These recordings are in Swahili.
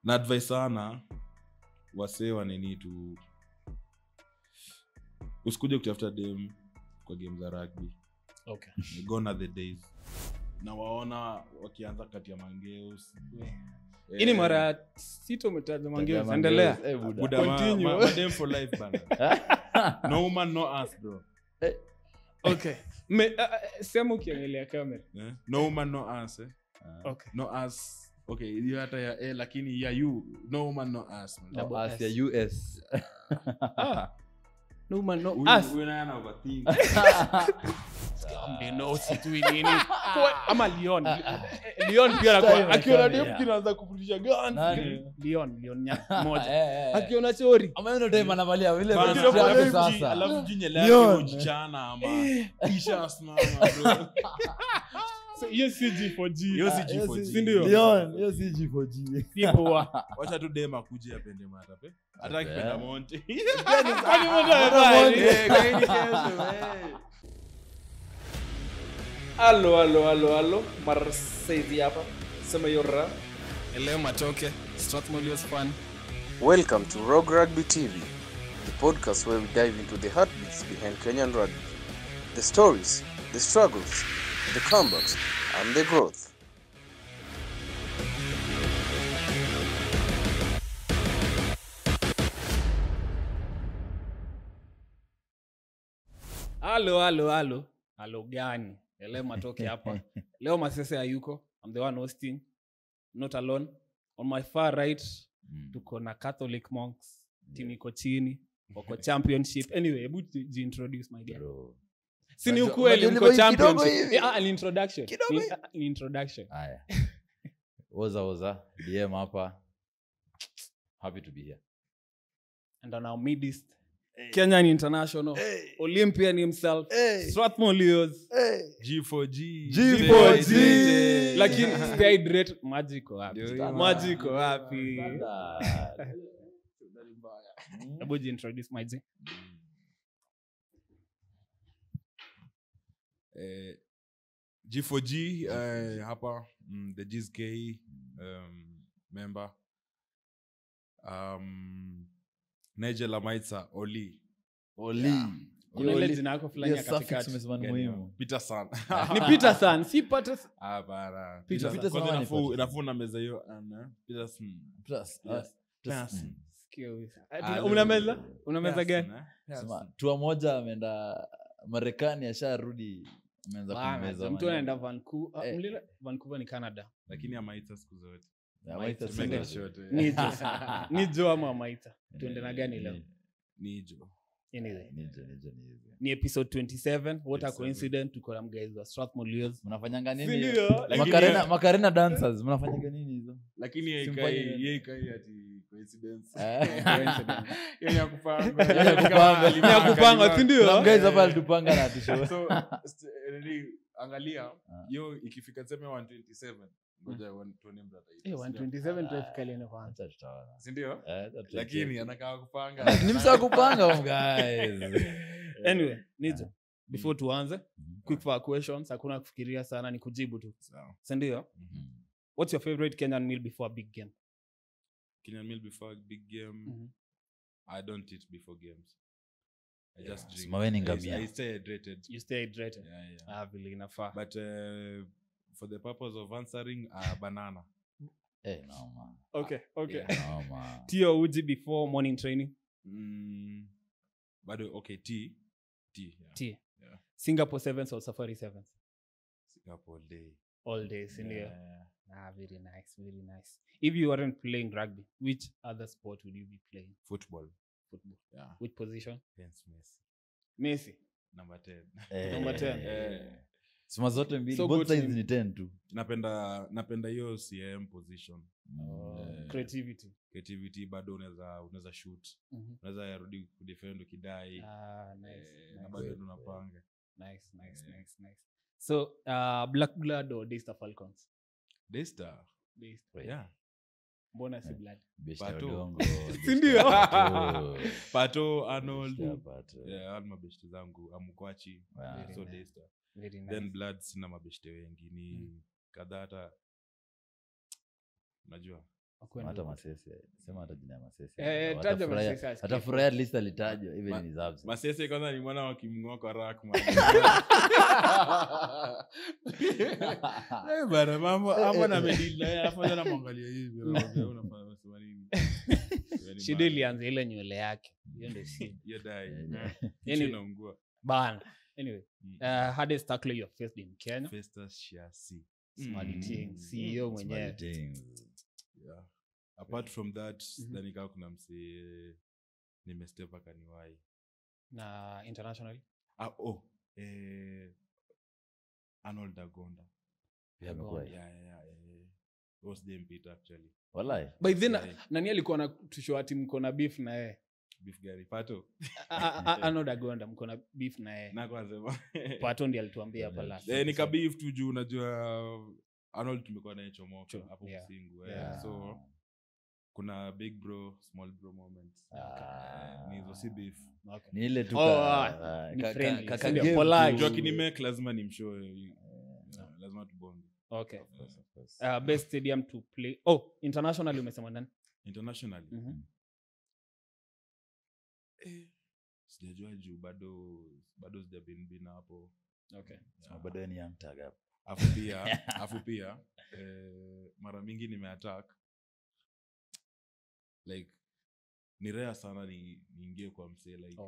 na advice sana wasee waneni tu usikuje kutafuta dem kwa game za rugby. Okay. Gone are the days. Na waona wakianza kati ya Mangeus. Ini mara sito umetaja Mangeus. Endelea. Continue. Madem for life bana. No woman no us bro. Okay. Sema ukiangalia kamera. No woman no us. Okay. No us. Okay, you hata ya lakini ya you no woman no us. No us ya US. No woman no us. Wewe na overthink. Mbino situi nini ama Leon pia anakuwa akiona dem kinaanza kufundisha gun Leon moja akiona chori ama ndio time anavalia vile sasa alafu jinye lake ujichana ama kisha asimama bro. So hiyo si G4G ndio Leon hiyo si G4G sipoa wacha tu dem akuje apende mata pe hata kipenda Monte kwani Monte kaini kesho Allo Marseille hapa sema yora leo matoke Strathmore fan. Welcome to Rogue Rugby TV, the podcast where we dive into the heartbeats behind Kenyan rugby, the stories, the struggles, the comebacks, and the growth. Allo gani? Leo matoke hapa. Leo Masese hayuko. I'm the one hosting. Not alone. On my far right, tuko na Catholic monks. Team iko chini. Wako championship. Anyway, hebu introduce my guy. Sini ukweli mko championship. An introduction. An introduction. Haya. Oza. DM hapa. Happy to be here. And on our midst, Kenyan International, Olympian himself, Strathmore Leos, G4G. Lakini stay hydrated, magic wapi? Hebu introduce my G. G4G hapa the GSK member Nigel Amaitsa Oli. Kuna ile jina yako fulani ya katikati tumesema ni muhimu. Peterson. Ni Peterson, si Patterson. Bana. Peterson inafuna meza hiyo Peterson. Plus. Unameza gani? Sema tua moja ameenda Marekani asharudi ameanza kumeza. Mtu anaenda Vancouver. Vancouver ni Canada. Lakini Amaitsa siku zote. Nijo ama Amaitsa. Tuende na gani leo? Nijo. Ni episode 27. What a coincidence, tuko na guys wa Strathmore Leos. Mnafanyanga nini? Macarena dancers mnafanyanga nini hizo? Lakini yeye kai ati coincidence. Yeye kupanga si ndio? Guys hapa alitupanga na tisho. So angalia yo ikifika sema 127 ngoja tuone brother hivi 127 tuifika leo kwanza tutaona si ndio lakini anakaa kupanga ni msa kupanga guys. Anyway Nijo before tuanze quick fire questions hakuna kufikiria sana ni kujibu tu sawa si ndio what's your favorite Kenyan meal before a big game? Kenyan meal before a big game I don't eat before games. I just drink. I stay hydrated. You stay hydrated. Yeah. Really enough. But for the purpose of answering, banana. No man. Okay. Yeah, no man. Tea or uji before morning training? But okay, tea. Yeah. Tea. Yeah. Singapore 7s or Safari 7s? Singapore all day, yeah. Very nice. If you weren't playing rugby, which other sport would you be playing? Football. Yeah. Which position? Messi. Number 10. Sima zote mbili, so both sides ni 10 tu. Napenda hiyo CM position. Creativity bado unaweza shoot. Unaweza rudi kudefend ukidai. Nice. Bado tunapanga. Nice. So, Black Blood or Daystar Falcons? Daystar. Yeah. Mbona si Blood? Sindio? Pato, Arnold. Yeah, all mabeshte zangu. Amukwachi. So Daystar. Very nice. Then Blood sina mabeshte wengi. Ni kadhaa hata. Unajua. hata Masese sema hata jina ya Masese taja Masese asikie. atafurahia at least alitajwa even in his absence. Masese kwanza ni mwana wakimngoa kwa rack man. Bana mambo na medila anafanya na mwangalia hivi unafanya nini? Shida ilianza ile nywele yake. Hiyo ndio si. Hiyo dai. Yani Inaungua. bana. Anyway, hardest tackle you faced in Kenya. Festus Shiasi. Smart Ting, CEO mwenyewe. Yeah. Apart from that, then ikawa kuna mse nimestep akaniwai. Na internationally? Arnold Dagonda. Yeah. Was the beat actually. Wallahi. By then nani alikuwa na tusho ati mko na beef na yeye? Beef gari Pato. Arnold Dagonda mko na beef na yeye. Na kwanza Pato ndiye alituambia hapa last. Nika beef tu juu unajua Arnold tumekuwa naye chomoka hapo Msingu. So kuna big bro small bro moments. Ni hizo si beef. Ni ile tu ni polite. Joke ni make lazima nimshow. Lazima tubonge. Okay. Of course. Best stadium to play. Internationally umesema nani? Internationally. Sijajua juu bado sijabina hapo. Okay. Bado ni young tag hapo. Afu pia mara mingi nimeattack like ni rare sana niingie kwa mse like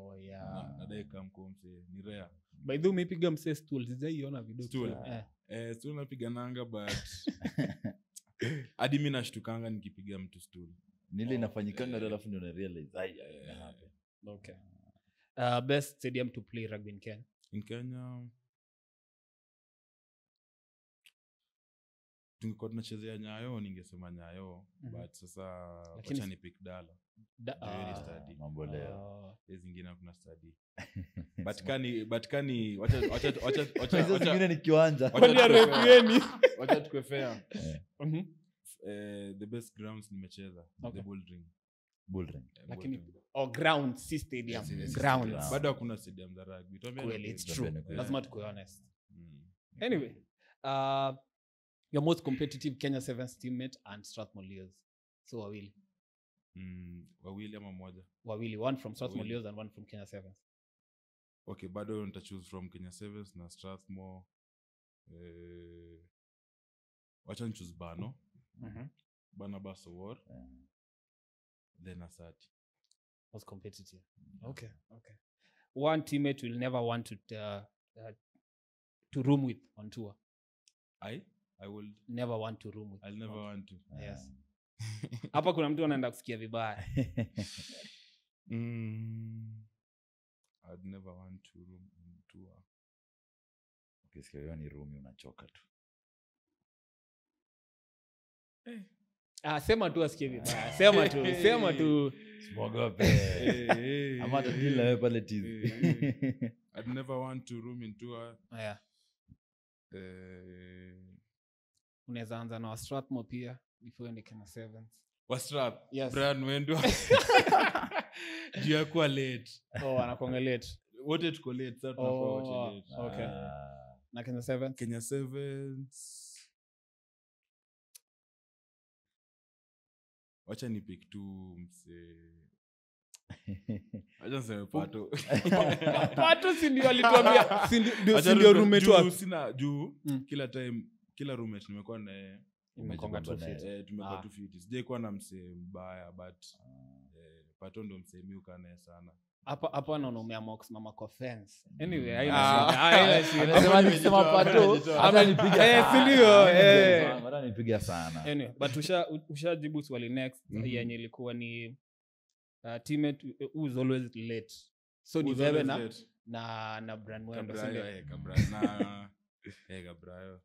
nadai kama kwa mse ni rare. By the way umepiga mse stool sijaiona video stool. Stool napiga nanga but hadi mimi nashtukanga nikipiga mtu stool. Nile inafanyikanga alafu ndio na realize happen. Okay. Best stadium to play rugby in Kenya. In Kenya tungekuwa tunachezea Nyayo ningesema Nyayo but sasa acha ni pick Dala. Very study. Mambo leo. Hizo zingine kuna study. But kani wacha zingine ni kiwanja. Wacha tukue fair. The best grounds nimecheza the Bull Ring. Lakini ground si stadium. Grounds. Bado hakuna stadium za rugby. Well, it's true. Lazima tukue honest. Anyway, your most competitive Kenya Sevens teammate and Strathmore Leos. So wawili. Wawili ama moja? Wawili, one from Strathmore Leos and one from Kenya Sevens. Okay, bado nita choose from Kenya Sevens na Strathmore. Wacha ni choose Bano. Barnabas Award. Then Asati. Most competitive. Okay. One teammate will never want to room with on tour. I will never want to room with. I'll never want to. Yes. Hapa kuna mtu anaenda kusikia vibaya. I'd never want to room on tour. Ukisikia hiyo ni room unachoka tu. Sema tu asikie vibaya. Sema tu. Simogope. Ama tadila wewe pale tizi. I'd never want to room in tour. Yeah. Unaweza anza na Strathmore pia before ni Kenya Sevens. Strath? Yes. Brian Wendo. Jia kwa late. Anakuanga late. Wote tuko late sasa tunakuwa wote late. Okay. Na Kenya Sevens? Kenya Sevens. Wacha ni pick tu mse. Acha sema Pato. Pato si ndio alituambia si ndio roommate wako. Sina juu kila roommate nimekuwa na Imekonga tu fit. Tumekuwa tu fit. Sijaikuwa na mse mbaya but Pato ndo mse miuka naye sana. Hapa naona umeamua kusimama kwa fence. Anyway, Anasema nikisema Pato atanipiga. Si ndio? Mara nipiga sana. Anyway, but ushajibu swali next yenye ilikuwa ni teammate who is always late. So ni wewe na Brian Wendo, si ndio? Gabrayo.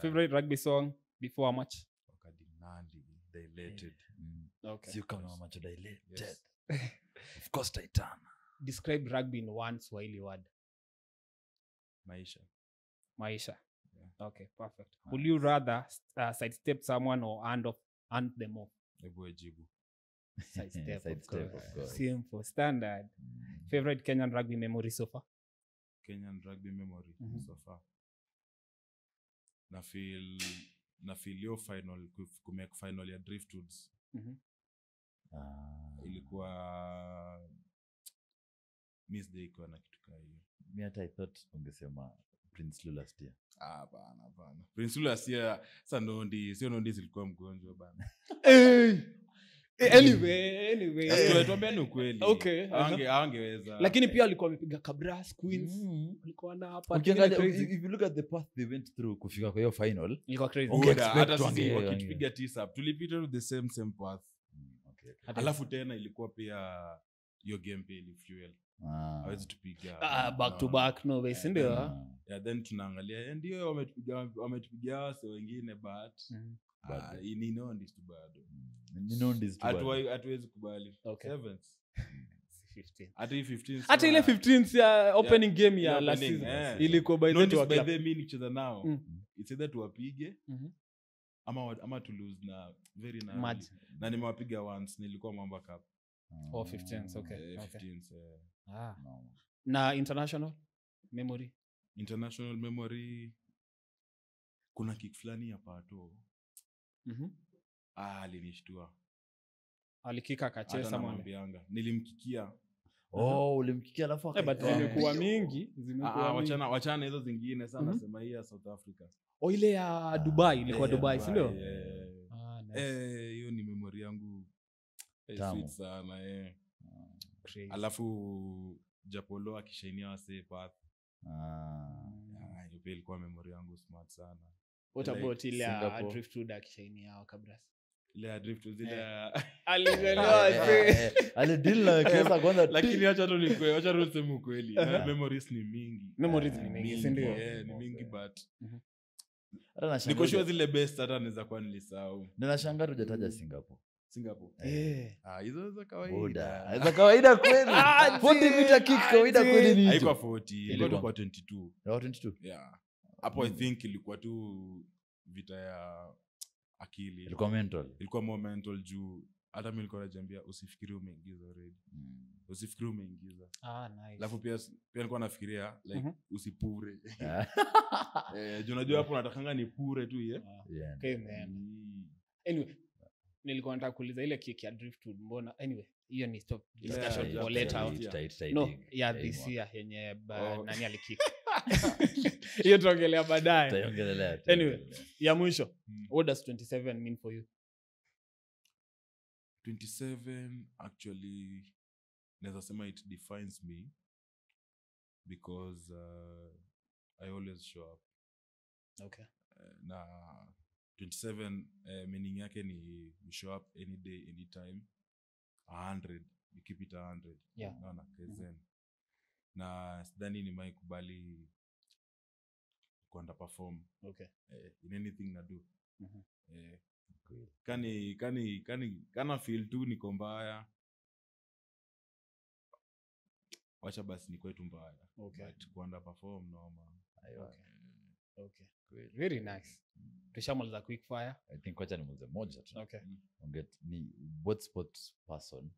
Favorite rugby song before a match? Wakadinandi dilated. Okay. Sio kama macho dilated. Of course Titan. Describe rugby in one Swahili word. Maisha. Yeah. Okay, perfect. Would you rather sidestep someone or hand them off? Jibu. Sidestep, of course. Simple, standard. Favorite Kenyan rugby memory so far? Kenyan rugby memory so far. Na feel na feel yo final kumake final ya Driftwoods ilikuwa miss day kwa na kitu kama hiyo. Mimi hata I thought ungesema Prince Lu last year. Hapana. Prince Lu last year sasa Nondi zilikuwa mgonjwa bana. Anyway. Tuambie ni ukweli. Okay. Hangeweza. Lakini pia alikuwa amepiga Cabras Queens. Alikuwa na hapa. Ukiangalia if you look at the path they went through kufika kwa hiyo final. Ilikuwa crazy. Hata sisi wakitupiga tisa tulipita the same path. Okay. Alafu tena ilikuwa pia hiyo game pia ili fuel. Hawezi tupiga back to back no way ndio. Yeah, then tunaangalia ndio wametupiga wase wengine but ni Nondi tu bado. Hatuwezi kubali. Okay. 7th. 15. Hata 15. Hata ile 15th ya opening game ya last season ilikuwa by the way mimi nikicheza nao. It's either tuwapige ama to lose na very narrow. Na nimewapiga once nilikuwa Mamba Cup. 15th okay. 15th. Na international memory kuna kick fulani ya Pato. Alinishtua. Alikika akacheza mwana. Nilimkikia. Ulimkikia alafu zimekuwa mingi. Wachana hizo zingine sana nasema hii ya South Africa. Ile ya Dubai ilikuwa Dubai, si ndio? Nice. Hiyo ni memory yangu sweet sana crazy. Alafu Japolo akishainia wase path. Hiyo ilikuwa memory yangu smart sana. What about ile ya Driftwood akishainia hao Cabras? Ile ya Driftwood ile alielewa alideal na kesa kwanza, lakini acha tu niseme ukweli. Memories ni mingi. Si ndio? Ni mingi but hata nashangaa niko sure zile best hata naweza kwa nilisahau. Ninashangaa tujataja Singapore. Hizo za kawaida. Za kawaida kweli. 40 meter kick kawaida kweli ni. Haikuwa 40, ilikuwa kwa 22. 22. Yeah. Hapo I think ilikuwa tu vita ya akili. Ilikuwa mental. Ilikuwa more mental juu hata mimi nilikuwa najiambia usifikiri umeingiza already. Usifikiri umeingiza. Nice. Alafu pia nilikuwa nafikiria like usipure. Juu unajua hapo natakanga ni pure tu Okay man. Anyway, nilikuwa nataka kuuliza ile kick ya Driftwood mbona anyway hiyo ni stop discussion for later. No, this year yenye nani alikick. Hiyo tuongelea baadaye. Anyway, ya mwisho. What does 27 mean for you? 27 actually naweza sema it defines me because I always show up. Okay. Na 27 meaning yake ni show up any day anytime. 100 you keep it 100. Yeah. Naona kezen. Na sidhani ni mai kubali kuanda perform. Okay. In anything na do. Kana feel tu niko mbaya. Wacha basi ni kwetu mbaya. Okay. But kuanda perform noma. Okay. Very nice. Tushamaliza quick fire. I think wacha nimuulize moja tu. Okay. Ni what sports person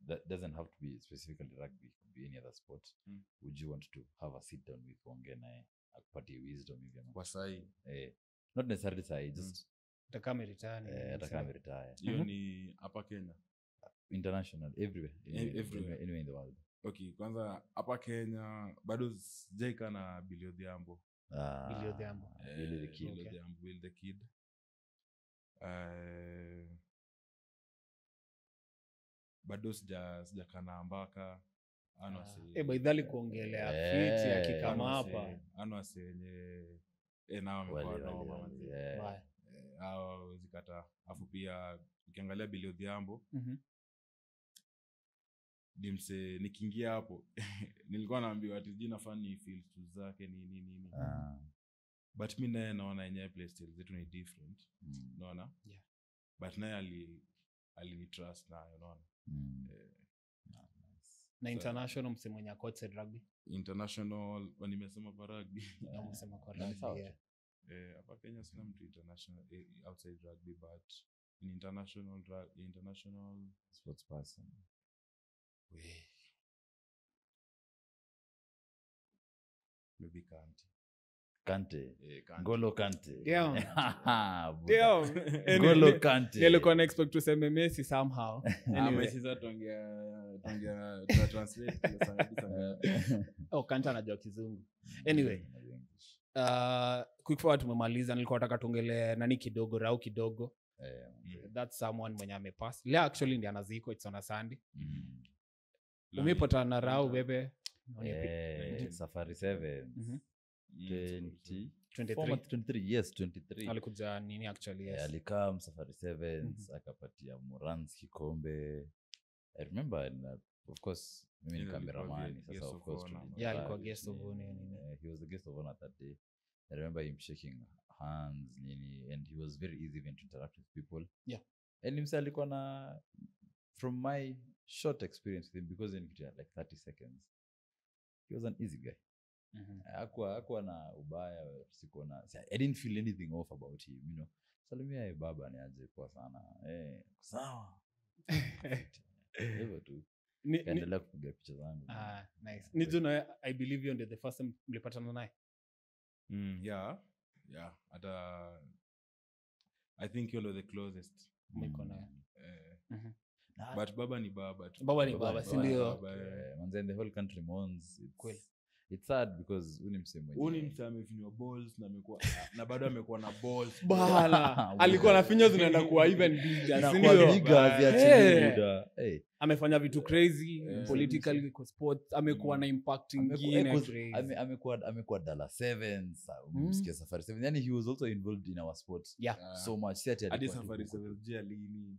that doesn't have to be specifically rugby, could be any other sport. Would you want to have a sit down with ongea naye akupatie wisdom hivi ama? Kwa sahi. Not necessarily sahi, just atakame retire. Hiyo ni hapa Kenya. International everywhere. Anywhere in the world. Okay, kwanza hapa Kenya bado sijaika na Billy Odhiambo. Billy the Kid. Bado sijakana Mbaka. Baidhali kuongelea fit ya kikama hapa. Anwase yenye nao amekuwa noma. Hao zikata. Afu pia ukiangalia Billy Odhiambo. Dimse nikiingia hapo nilikuwa naambiwa ati jina fani feels tu zake nini. But mimi naye naona yenyewe play style zetu ni different. Unaona? Yeah. But naye ali trust nayo unaona. Na international msemenya coach rugby. International nimesema kwa rugby. Nimesema kwa rugby. Hapa Kenya sina mtu international outside rugby but in international sports person. Maybe Kanti. Kante. Kante. Ngolo Kante. Damn. Buddha. Damn. Ngolo Kante. Nilikuwa na expect to say Messi somehow. Anyway, Anyway. sasa tuongea translate kile sana. Oh, Kante anajua kizungu. Anyway, quick forward tumemaliza. Nilikuwa nataka tuongelee nani kidogo, Rau kidogo. That's someone mwenye amepass. Leo actually ndiye anaziko, it's on a Sunday. Umepata na Rau bebe. Safari 7. 23. 23. Yes, 23. Alikuja nini actually? Yes. Alikaa Safari 7 akapatia Morans kikombe. I remember and, of course mimi ni cameraman sasa of course. Yeah, alikuwa guest of honor. He was the guest of honor that day. I remember him shaking hands nini and he was very easy even to interact with people. Yeah. And himself alikuwa na, from my short experience with him, because in like 30 seconds he was an easy guy. Hakuwa na ubaya, sikuwa na, I didn't feel anything off about him, you know. Salimia baba ni aje kwa sana. Sawa. Hivyo tu. Kaendelea kupiga picha zangu. Nice. Nijuno, I believe you ndio the first time mlipatana naye. Yeah. I think you're the closest. Mko naye. But baba ni baba tu. Baba ni baba, si ndio? Manze, the whole country mourns. Kweli. It's sad because uni msemo. Uni msemo amefinywa balls na amekuwa na bado amekuwa na balls. Bala. Alikuwa na finywa zinaenda kuwa even bigger. Si ndio? Amefanya vitu crazy politically kwa sports, amekuwa na impact nyingine crazy. Amekuwa Dala Sevens, umsikia Safari 7. Yani he was also involved in our sports. Yeah. So much. Hadi Safari 7 jia lini.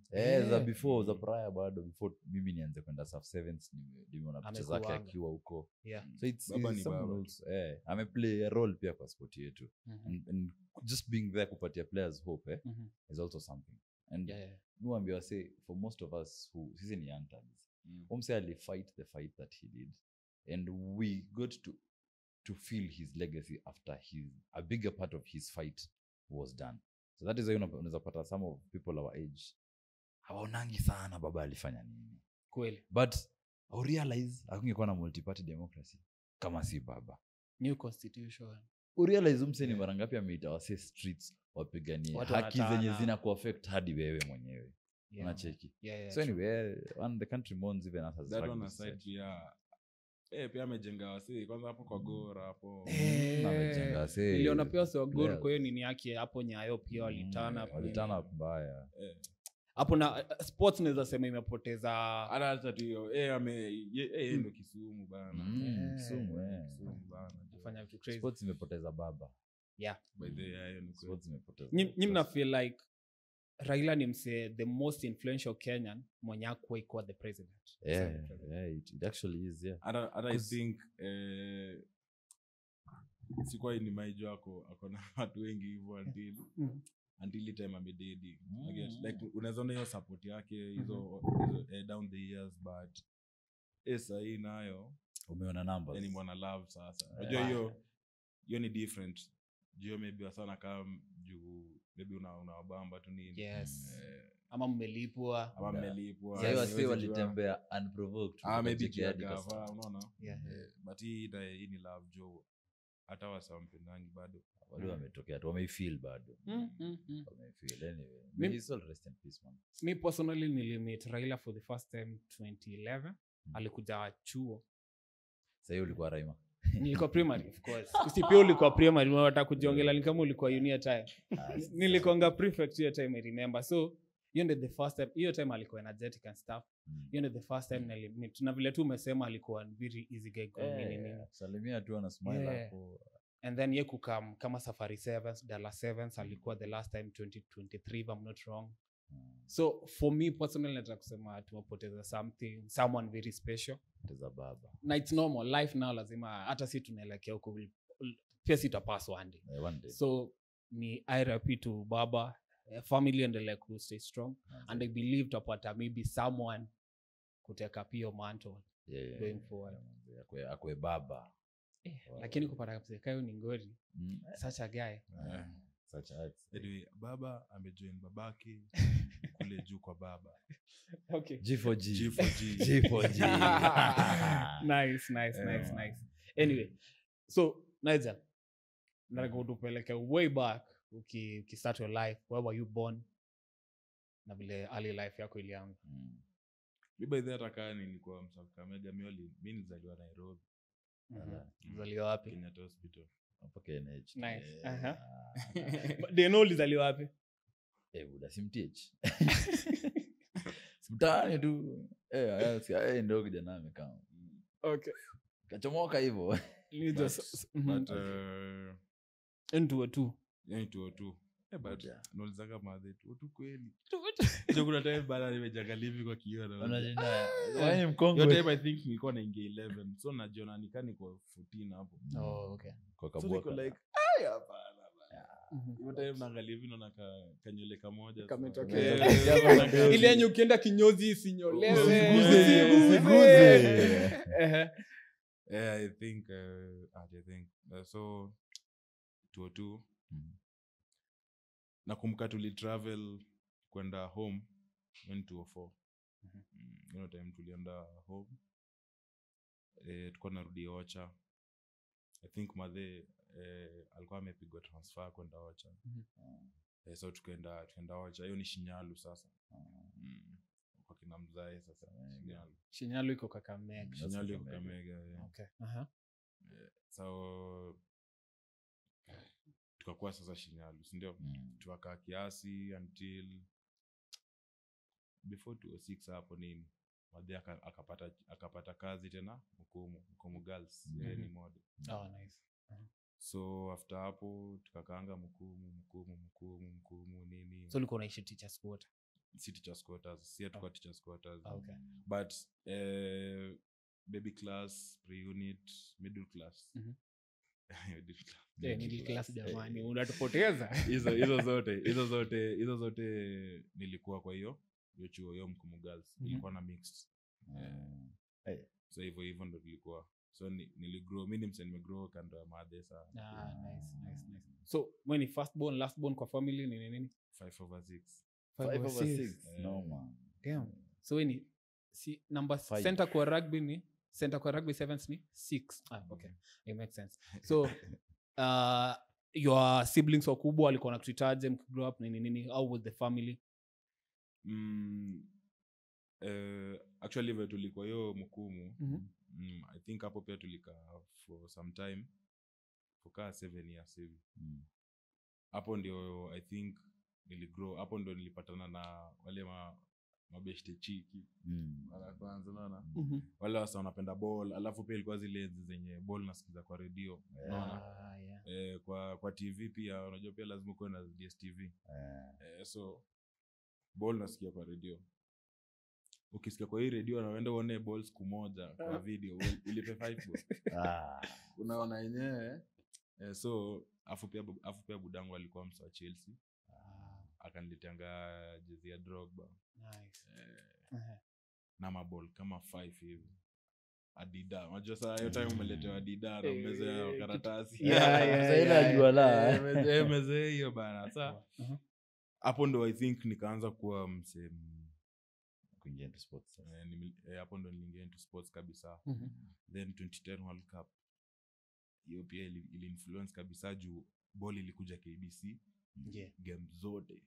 Before prior bado before mimi nianze kwenda Saf 7s nimeona picha zake akiwa huko. Yeah. So it's ameplay a role pia kwa sport yetu. And just being there kupatia players hope is also something. And I say for most of us who sisi ni young times, Ali fight the fight that he did, and we got to feel his legacy after a bigger part of his fight was done. So that is why unaweza pata some of people our age hawaonangi sana baba alifanya nini. Kweli. But I realize hakungekuwa na multi-party democracy kama si baba. New constitution. Urealize ni mara ngapi ameita wase streets wapigania haki zenye zina kuaffect hadi wewe mwenyewe. Unacheki. So anyway, on the country mourns even as that one aside pia amejenga wase kwanza hapo kwa Gora hapo. Amejenga wase. Niliona pia wase wa Gora kwa hiyo nini yake hapo Nyayo pia walitana mbaya. Hapo na sports naweza sema imepoteza hata tu hiyo ndio Kisumu bana. Kisumu bana. Kufanya vitu crazy. Sports imepoteza baba. Yeah. By the way, ni sports imepoteza. Mna feel like Raila ni the most influential Kenyan mwenye kwa the president. It actually is, yeah. I think sikuwa ni maijo akona watu wengi hivyo until time amededi. Like unazoona hiyo support yake hizo down the years, but hii nayo umeona numbers. Yani mwana love sasa. Unajua hiyo ni different. Jio maybe sana kama juu maybe unawabamba tu nini. Yes. Ama mmelipwa. Sasa wasi walitembea unprovoked. Maybe kiagafa unaona. But hii ni love jo. Hata wasampendangi bado wametokea tu wameifeel bado. Wameifeel anyway. He's all rest in peace man. Me personally nilimit Raila for the first time 2011. Alikuja chuo. Sasa ulikuwa Raima. Nilikuwa primary of course. Usipio ulikuwa primary unataka kujiongelea ni kama ulikuwa junior time. Nilikuwa prefect hiyo time I remember. So hiyo ndio the first time. Hiyo time alikuwa energetic and stuff. Hiyo ndio the first time nilimit. Na vile tu umesema alikuwa very easy guy kwa nini. Salimia tu ana smile hapo. And then ye kukam kama Safari 7s, Dala 7s alikuwa the last time 2023 if I'm not wrong. So for me personally nataka kusema tumepoteza someone very special. Poteza baba. Na it's normal life now lazima hata si tunaelekea huko pia sitapass one day. So ni RIP to baba, family and like to stay strong. And I believe tapata maybe someone kuteka pio mantle going forward. Akwe baba. Lakini kupata kayo ni ngori. Such a guy. Such a anyway, baba amejoin babake kule juu kwa baba. Okay. G4G. Nice. Anyway, so Nigel, nataka utupeleke way back start your life, where were you born na vile early life yako ilianza. By the ataka nilikuwa Msakakamega, mimi nilizaliwa Nairobi. Uzaliwa wapi? Kenyatta Hospital hapo KNH. Nice. They know ulizaliwa wapi? Buda simtich. Simtani tu. Ndio kijana amekaa. Okay. Kachomoka hivyo. Ni just but into tu. Into tu. But nolizanga madhe tu kweli. Ndio kuna time bana nimejangalivi kwa kioo na. Yaani mkongo. Your time I think nilikuwa naingia 11. So najiona nikani kwa 14 hapo. Oh, okay. Kwa So kabwa. niko like hapana. Hiyo time naangalia hivi naona kanyole kamoja. Kametokea. Ile yenye ukienda kinyozi isinyolewe. Usiguze. I think so 202 nakumbuka tuli travel kwenda home when 204 time tulienda home tulikuwa narudi Ocha. I think madhe alikuwa amepigwa transfer kwenda Ocha. So tukaenda Ocha, hiyo ni Shinyalu sasa. Kwa kina mzae sasa Shinyalu iko Kakamega. Shinyalu iko Kakamega. Okay. So tukakuwa sasa Shinyalu, si ndio? Tukakaa kiasi until before 206 hapo nini madhe akapata kazi tena Mkumu Girls. Ni model. Oh, nice. So after hapo tukakaanga Mkumu nini. So ulikuwa unaishi teachers quarter? Si teachers quarters, si tukua teachers quarters. Okay. But baby class, pre-unit, middle class. Middle class jamani, unatupoteza. Hizo zote nilikuwa kwa hiyo chuo hiyo Mkumu Girls. Ilikuwa na mixed. So hivyo ndo nilikuwa. So niligrow, mimi nimegrow kando ya madhe sana. Nice. So when you first born, last born kwa family ni nini? 5/6. 5/6. No man. Damn. So when si number center kwa rugby ni center kwa rugby sevens ni 6. Okay. It makes sense. So your siblings wakubwa walikuwa nakuitaje mkigrow up nini how was the family? Actually vile tulikuwa hiyo Mkumu. I think hapo pia tulikaa for some time. Tukaa 7 years hivi. Hapo ndio I think niligrow. Hapo ndio nilipatana na wale mabeshte chiki. Mara kwanza unaona. Wale wasa wanapenda ball, alafu pia ilikuwa zile enzi zenye ball nasikiza kwa radio. Unaona? Kwa TV pia unajua pia lazima uwe na DStv. So ball nasikia kwa radio. Ukisikia kwa hii radio na uende uone ball siku moja kwa video ulipe 5 unaona yenyewe. So afu pia budangu alikuwa msa wa Chelsea. Akanileteanga jezi ya Drogba. Nice. Na maball kama 5 hivi. Adidas. Unajua saa hiyo time umeletewa Adidas na umezea karatasi. Sasa ile ajua la. Mezea hiyo bana. Sasa hapo ndo I think nikaanza kuwa kuingia into sports. Hapo ndo niliingia into sports kabisa. Then 2010 World Cup. Hiyo pia ili influence kabisa juu ball ilikuja KBC. Game zote.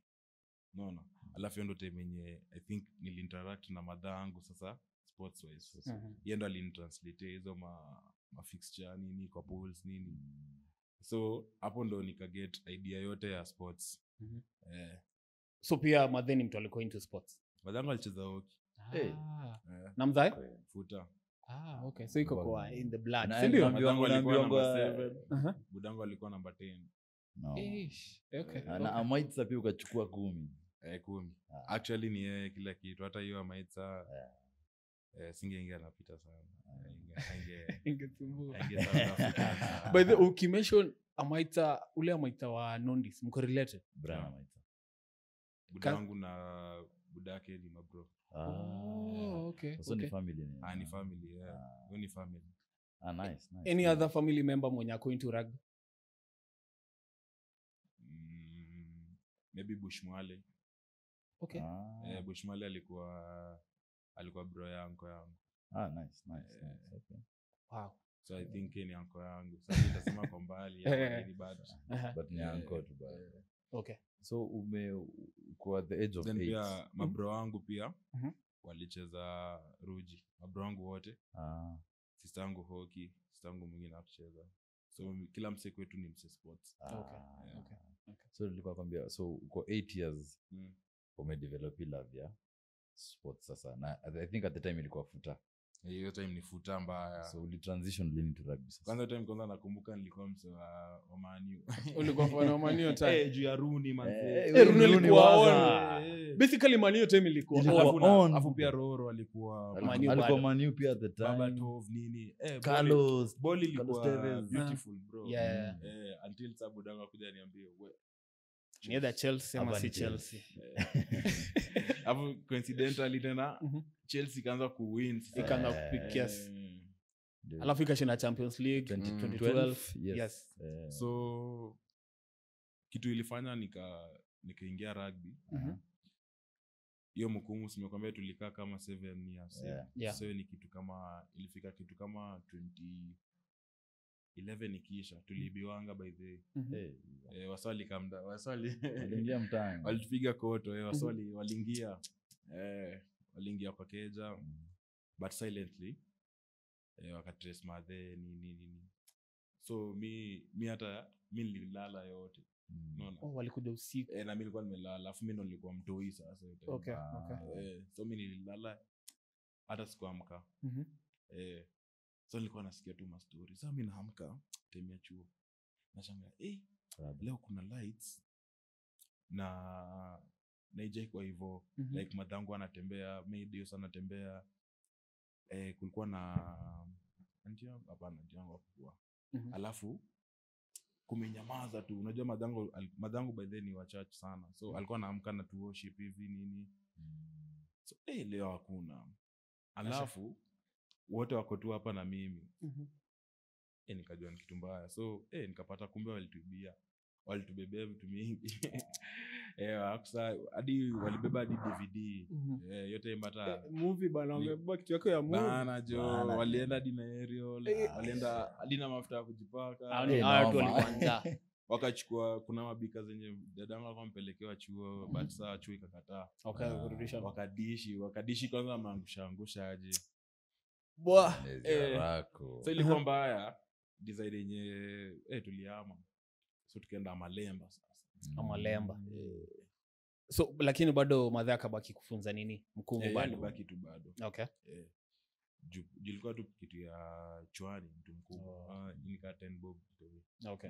Unaona? Alafu hiyo ndo time yenye I think niliinteract na madhangu sasa sports wise. Yeye ndo alinitranslate hizo ma fixture nini kwa balls nini. So hapo ndo nikaget idea yote ya sports. So pia madheni mtu alikuwa into sports. Madhangu alicheza hockey. Na mzae? Futa. Okay. So iko kwa in the blood. Ndio madhangu alikuwa number 7. Budangu alikuwa number 10. No. Okay. Na Amaitsa pia ukachukua 10. 10. Actually ni yeye kila kitu. Hata hiyo Amaitsa singeingia napita sana. Ingesumbua. By the ukimention Amaitsa, ule Amaitsa wa Nondis, mko related? Brian Amaitsa. Budangu na budake ni mabro. Okay. So ni family ni. Ni family, yeah. Ni family. Nice. Any other family member mwenye ako into rugby? Maybe Bushmwale. Okay. Bushmwale alikuwa bro yangu. Nice. Okay. Wow. so I think ni anko yangu sasa nitasema kwa mbali ni bad but ni anko tu bad. Okay. So kwa the age of then 8 pia mabro wangu pia walicheza Ruji, mabro wangu wote. Sister yangu hockey, sister yangu mwingine akucheza, so kila mse kwetu ni mse sports. Okay. So nilikuwa kwambia, so kwa 8 years umedevelop love ya sports sasa, na I think at the time ilikuwa futa. Hiyo time ni futa mbaya. So uli transition lini to rugby sasa? Kwanza time kwanza nakumbuka nilikuwa mse wa Man U. Ulikuwa fan wa Man U time? Juu ya Rooney manze. Rooney ilikuwa on. Basically Man U time ilikuwa on. Afu pia Roro alikuwa alikuwa Man U pia at the time. Baba Tov nini. Carlos ball ilikuwa Tevez. beautiful bro. Yeah. Until Sabu Danga kuja niambie we. Ni either Chelsea ama si Chelsea. Afu coincidentally tena Chelsea kaanza kuwin. Ikaanza kupikia. Alafu ikashinda Champions League 2012. Yes. So kitu ilifanya nikaingia rugby. Hiyo mkumu simekwambia tulikaa kama 7 years. Yeah. So ni kitu kama ilifika kitu kama 2011 ikiisha tulibiwanga by the waswali kamda waliingia mtaani walitupiga koto waswali waliingia waliingia kwa keja but silently wakatrace madhe nini so mi hata mi nililala yote unaona walikuja usiku na mimi nilikuwa nimelala afu mimi ndo nilikuwa mtoi sasa yote okay so mimi nililala hata sikuamka so nilikuwa nasikia tu mastori sasa mimi naamka temia chuo nashangaa leo kuna lights na naije kwa hivyo like madhangu anatembea maybe sana anatembea kulikuwa na anti yangu hapo alafu kumenyamaza tu unajua madhangu by then ni wa church sana so alikuwa anaamka na tu worship hivi nini so leo hakuna alafu wote wako tu hapa na mimi nikajua ni kitu mbaya so nikapata kumbe walitubebea vitu mingi hadi walibeba hadi DVD yote mbata movie bana wamebeba kitu yako ya movie bana jo walienda hadi na aerial walienda hadi na mafuta ya kujipaka watu walikuanza wakachukua kuna mabika zenye dadangu alikuwa mpelekewa chuo but saa chuo ikakataa kurudisha wakadishi kwanza maangusha aje bwa so ilikuwa mbaya design yenye tuliama so tukaenda Malemba sasa Malemba so lakini bado madha akabaki kufunza nini mkungu bado baki tu bado okay jilikuwa tu kitu ya chwani mtu mkubwa nika 10 bob okay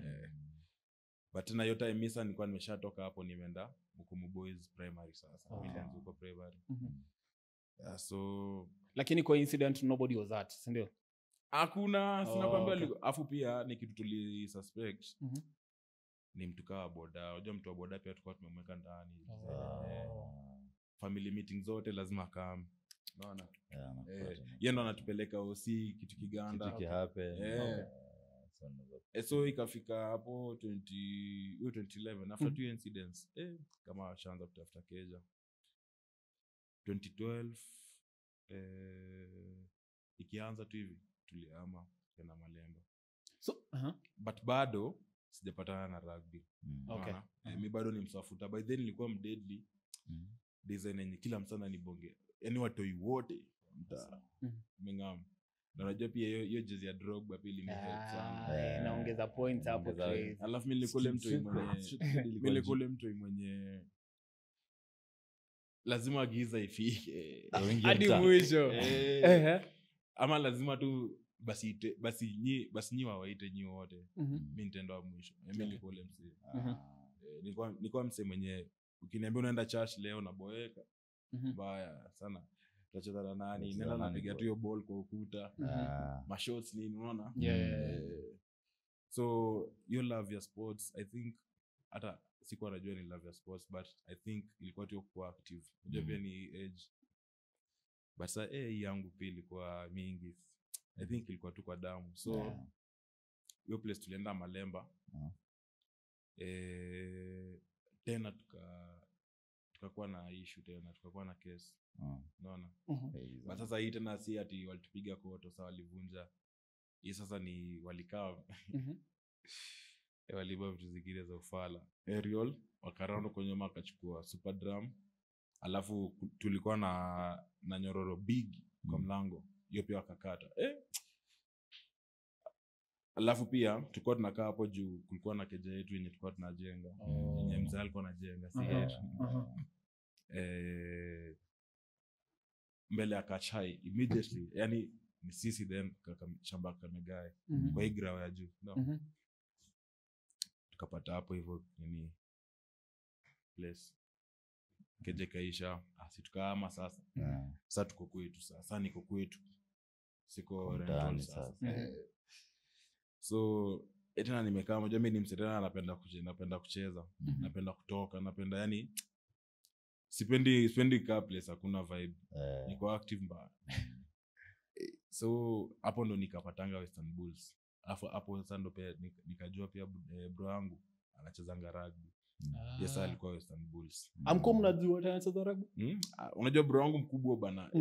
but na yote time misa nilikuwa nimeshatoka hapo nimeenda Mkumu Boys Primary sasa nilianza huko primary so lakini kwa incident nobody was that si ndio hakuna sina kwambia afu pia ni kitu tuli suspect ni mtu kawa boda unajua mtu wa boda pia tulikuwa tumemweka ndani family meeting zote lazima kama unaona yeye ndo anatupeleka OC kitu kiganda kitu happen so ikafika hapo 2011 after two incidents kama washaanza kutafuta keja 2012 ikianza tu hivi tuliama tena Malemba so but bado sijapatana na rugby okay mi bado ni msafuta by then nilikuwa mdeadly design yenye kila msana ni bonge yani watoi wote mta mengam na unajua pia hiyo jezi ya Drogba pili ni help sana naongeza points hapo crazy alafu mimi nilikule mtu mwenye lazima giza ifike hadi mwisho ama lazima tu basi nyi wawaite nyi wote mimi nitaenda wa mwisho mimi nilikule msee nilikuwa msee mwenye ukiniambia unaenda church leo na boeka mbaya sana tutacheza na nani nenda napiga tu hiyo ball kwa ukuta mashots nini unaona so you love your sports I think hata sikuwa najua ni love your sports but I think ilikuwa tu kwa active unajua pia ni age but sasa yangu pia ilikuwa mingi I think ilikuwa tu kwa damu so hiyo place tulienda Malemba tena tukakuwa na issue tena tukakuwa na case unaona but sasa hii tena si ati walitupiga koto sawa walivunja hii sasa ni walikaa Mhm. waliba vitu zingine za ufala. Aerial wakaraundo kwenye nyuma akachukua super drum, alafu tulikuwa na nyororo big kwa mlango, hiyo pia wakakata. Alafu pia tulikuwa tunakaa hapo juu, kulikuwa na keja yetu yenye tulikuwa tunajenga, yenye mzee alikuwa anajenga, si yetu. Mbele ya Kachai immediately, yani ni sisi then shamba Kamegae kwa hii grao ya juu, no? Tukapata hapo hivyo nini place keje kaisha, asitukaama sasa. Sasa tuko kwetu sasa, niko kwetu, siko rental sasa. So tena nimekaa moja, mimi ni msitana, napenda kucheza, napenda kutoka, napenda yani sipendi kaa place hakuna vibe, niko active mbaya. So hapo ndo nikapatanga Western Bulls. Alafu hapo sasa ndo pia nikajua pia bro wangu anachezanga rugby. Yes, alikuwa Western Bulls. Amko mnajua tena anacheza rugby? Unajua bro wangu mkubwa bana.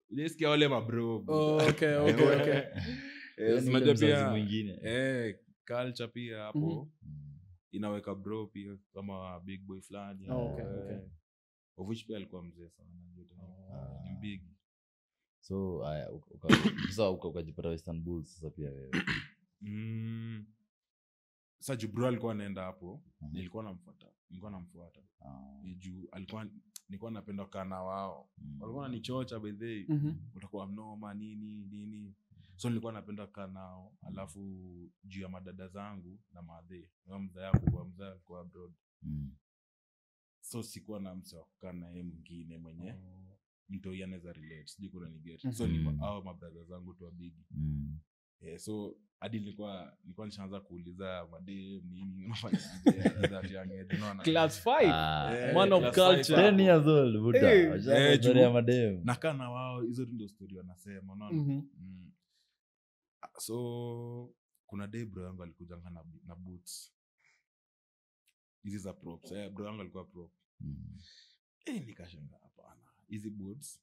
Unasikia wale mabro. Okay. Unajua pia mwingine. Culture pia hapo inaweka bro pia kama big boy fulani. Okay. Of which pia alikuwa mzee sana. Ni big. So ukajipata Western Bulls sasa pia wewe. Sasa Jubro alikuwa anaenda hapo, nilikuwa namfuata. Juu nilikuwa napenda kukaa na wao. Walikuwa wananichocha by the way. Utakuwa mnoma nini. So nilikuwa napenda kukaa nao, alafu juu ya madada zangu na madhe. Mzee alikuwa abroad. So sikuwa na mse wa kukaa na yeye mwingine mwenye mtu anaweza relate, sijui kuna ni get. So ni hao mabrother zangu tu wabigi. So hadi nilikuwa nishaanza kuuliza madem nini unafanya that young age, unaona? Class 5 man of culture 10 years old buda. Wacha madem. Nakaa na wao, hizo ndio story wanasema, unaona? So kuna day bro yangu alikuja na boots. Hizi za props. Bro yangu alikuwa prop. Nikashangaa hapana. Hizi boots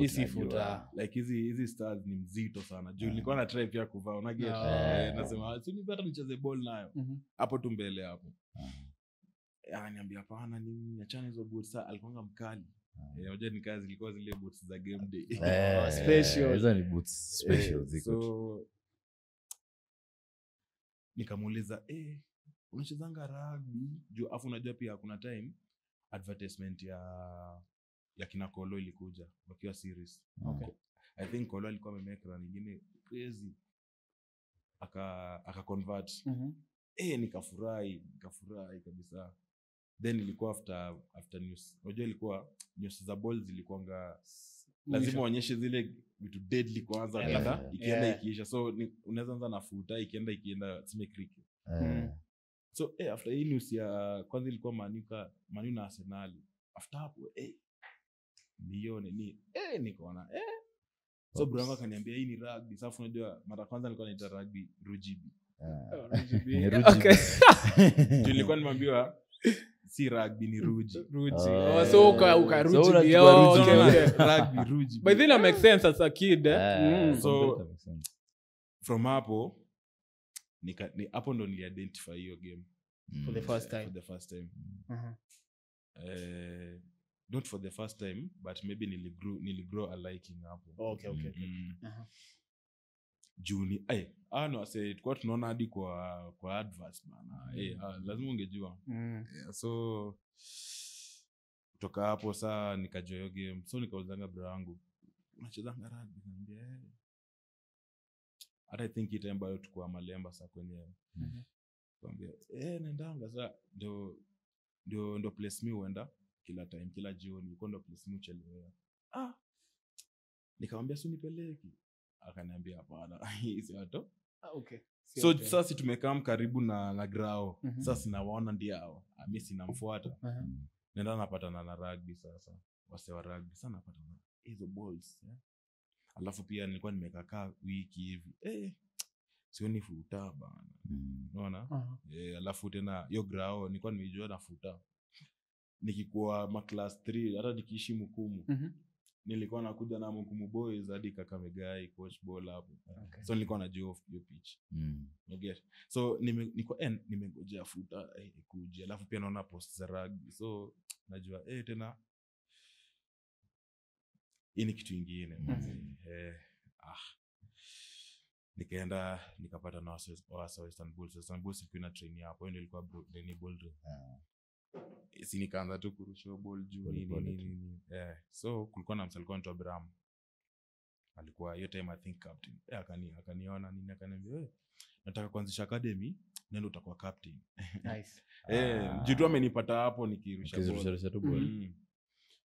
Isi futa. Like hizi stars ni mzito sana. Juu nilikuwa na try pia kuvaa, una get. Nasema si nipata nicheze ball nayo. Hapo tu mbele hapo. Ananiambia hapana nini, achana hizo boots. Alikuwa mkali. Unajua ni kazi ilikuwa zile boots za game day. Special. Hizo ni boots special ziko. So nikamuuliza unachezanga rugby? Juu afu unajua pia kuna time advertisement ya kina Kolo ilikuja wakiwa series. I think Kolo alikuwa amemake run nyingine crazy, aka convert. Nikafurahi kabisa. Then ilikuwa after news. Unajua ilikuwa news za balls zilikuwanga lazima waonyeshe zile vitu deadly kwanza, ikienda ikiisha. So unaweza anza nafuta ikienda sime cricket. So after hii news ya kwanza ilikuwa Manu na Arsenal. After hapo nione nikaona so bro wangu akaniambia hii ni rugby. Sasa unajua mara kwanza nilikuwa naita rugby Rujibi. Okay. Nilikuwa nimeambiwa si rugby ni Ruji. So ukaruji. Rugby Ruji. By then it makes sense as a kid. So from hapo hapo ndo nili-identify hiyo game for the first time. Not for the first time, but maybe niligrow a liking hapo. Okay. Juni no say tulikuwa tunaona hadi kwa adverts bana. Lazima ungejua. So kutoka hapo saa nikajua hiyo game. So nikaulizanga bro wangu, unachezanga rugby? Ananiambia I think it ambayo tukua Malemba saa kwenye. Kwambia naendanga saa ndio place mimi huenda kila time, kila jioni uko ndo place mimi uchelewea. Nikamwambia si nipeleki. Akaniambia hapana, hizo hato. Okay. So sasa tumekaa karibu na grao. Sasa sinawaona ndio hao. Mimi sinamfuata. Nenda napatana na rugby sasa. Wase wa rugby sana napatana hizo balls. Alafu pia nilikuwa nimekaa wiki hivi. Sioni futa bana. Unaona? Alafu tena hiyo grao nilikuwa nimejua na futa. Nikikuwa ma class 3 hata nikiishi Mkumu. nilikuwa nakuja na Mkumu Boys hadi Kakamega coach ball hapo. Okay. So nilikuwa najua hiyo pitch. Get. So nimengojea futa ikuje. Alafu pia naona post za rugby. So najua tena hii ni kitu kingine. Nikaenda nikapata na Western Bulls. Western Bulls ilikuwa na train hapo, ndio ilikuwa Danny Boldre. Si nikaanza tu kurusha ball juu nini. So kulikuwa na msalikuwa anaitwa Bram. Alikuwa hiyo time I think captain. Akaniona nini akaniambia nataka kuanzisha academy, nenda utakuwa captain. Nice. Jitu amenipata hapo nikirusha ball.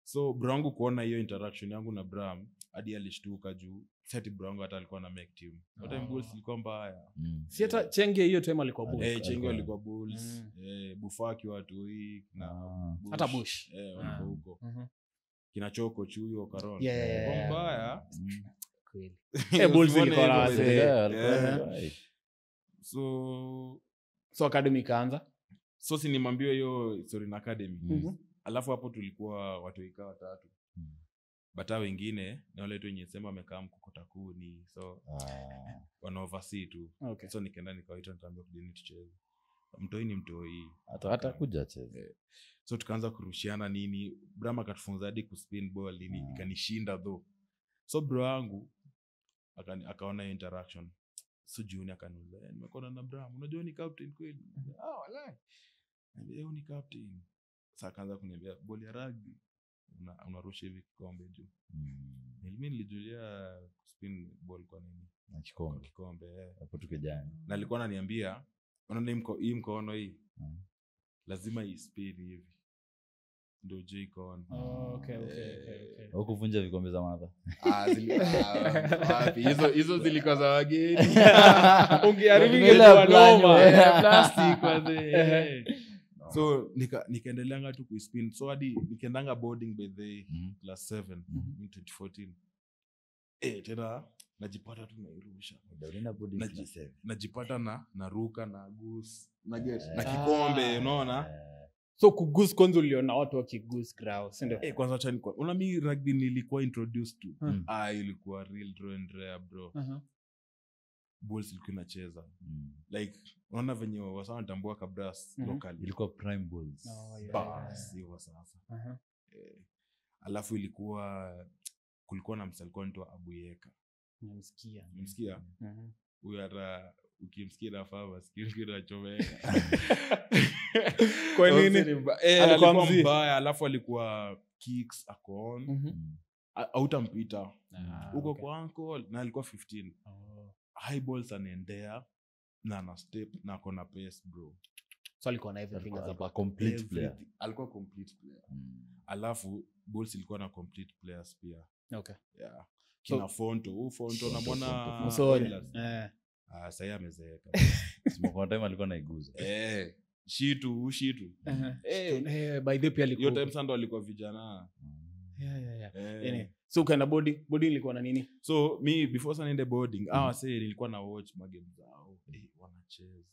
So Brangu kuona hiyo interaction yangu na Bram hadi alishtuka juu seti Brangu hata alikuwa na make team. What time Bulls ilikuwa mbaya. Si hata Chenge hiyo time alikuwa Bulls. Chenge alikuwa Bulls. Bufaki watu hii na hata Bush. walikuwa huko. Kina Choko Chuyo Karon. Yeah. Mbaya. Kweli. Bulls ilikuwa na so academy kaanza. So si nimwambie hiyo story na academy. Alafu hapo tulikuwa watu ikawa 3. Bata wengine na wale tu wenye sema wamekaa mkokota kuni. So wana oversee tu. Okay. So nikaenda nikawaita nikaambia kujeni tucheze. Mtoi ni mtoi. Hata kuja cheze. So tukaanza kurushiana nini. Brahma akatufunza hadi kuspin ball nini ikanishinda though. So bro wangu akaona hiyo interaction. So Junior akaniuliza, nimekuona na Brahma, unajua ni captain kweli? Wallahi. Niambia ni captain. Sasa akaanza kuniambia ball ya rugby unarusha hivi kikombe juu. Mimi nilijulia spin ball kwa nini? Na kikombe. Hapo tukijana. Na alikuwa ananiambia, unaona hii mkono hii. Lazima ispin hivi. Ndio J-con. Okay. Ukuvunja vikombe za madha. Wapi hizo zilikuwa za wageni. Ungeharibu ile plastic kwanza. So nikaendeleanga tu kuspin. So hadi nikaendanga boarding by the class 7 in 2014. Tena najipata tu nairusha. Najipata na ruka na goose na get na kikombe unaona. So kugoose kwanza uliona watu wakigoose ground, si ndio? Kwanza acha ni kwa. Mimi rugby nilikuwa introduced to. Ilikuwa real draw and rare bro. Bulls ilikuwa inacheza. Like unaona venye wasao wanatambua Kabras locally. Ilikuwa Prime Bulls. Hivyo sasa. Alafu kulikuwa na msalikuwa anaitwa Abuyeka. Nimsikia? Huyu hata ukimsikia na fava sikio anachomeka. Kwa nini? Alikuwa mbaya, alafu alikuwa kicks akon. Hautampita. Huko kwa ankle na alikuwa 15. High balls anaendea na ana step na akona pace bro. So alikuwa na everything as a complete player. Alikuwa complete player. Alafu Bulls ilikuwa na complete players pia. Okay. Yeah. Kina Fonto na mwana Musoni. Sasa amezeeka. Smoke time alikuwa naiguza. Shitu. By the pia alikuwa. Hiyo time sando alikuwa vijana. Yeah. So ukaenda boarding ilikuwa na nini? So me before sana niende boarding, nilikuwa na watch magame zao. Wanacheza.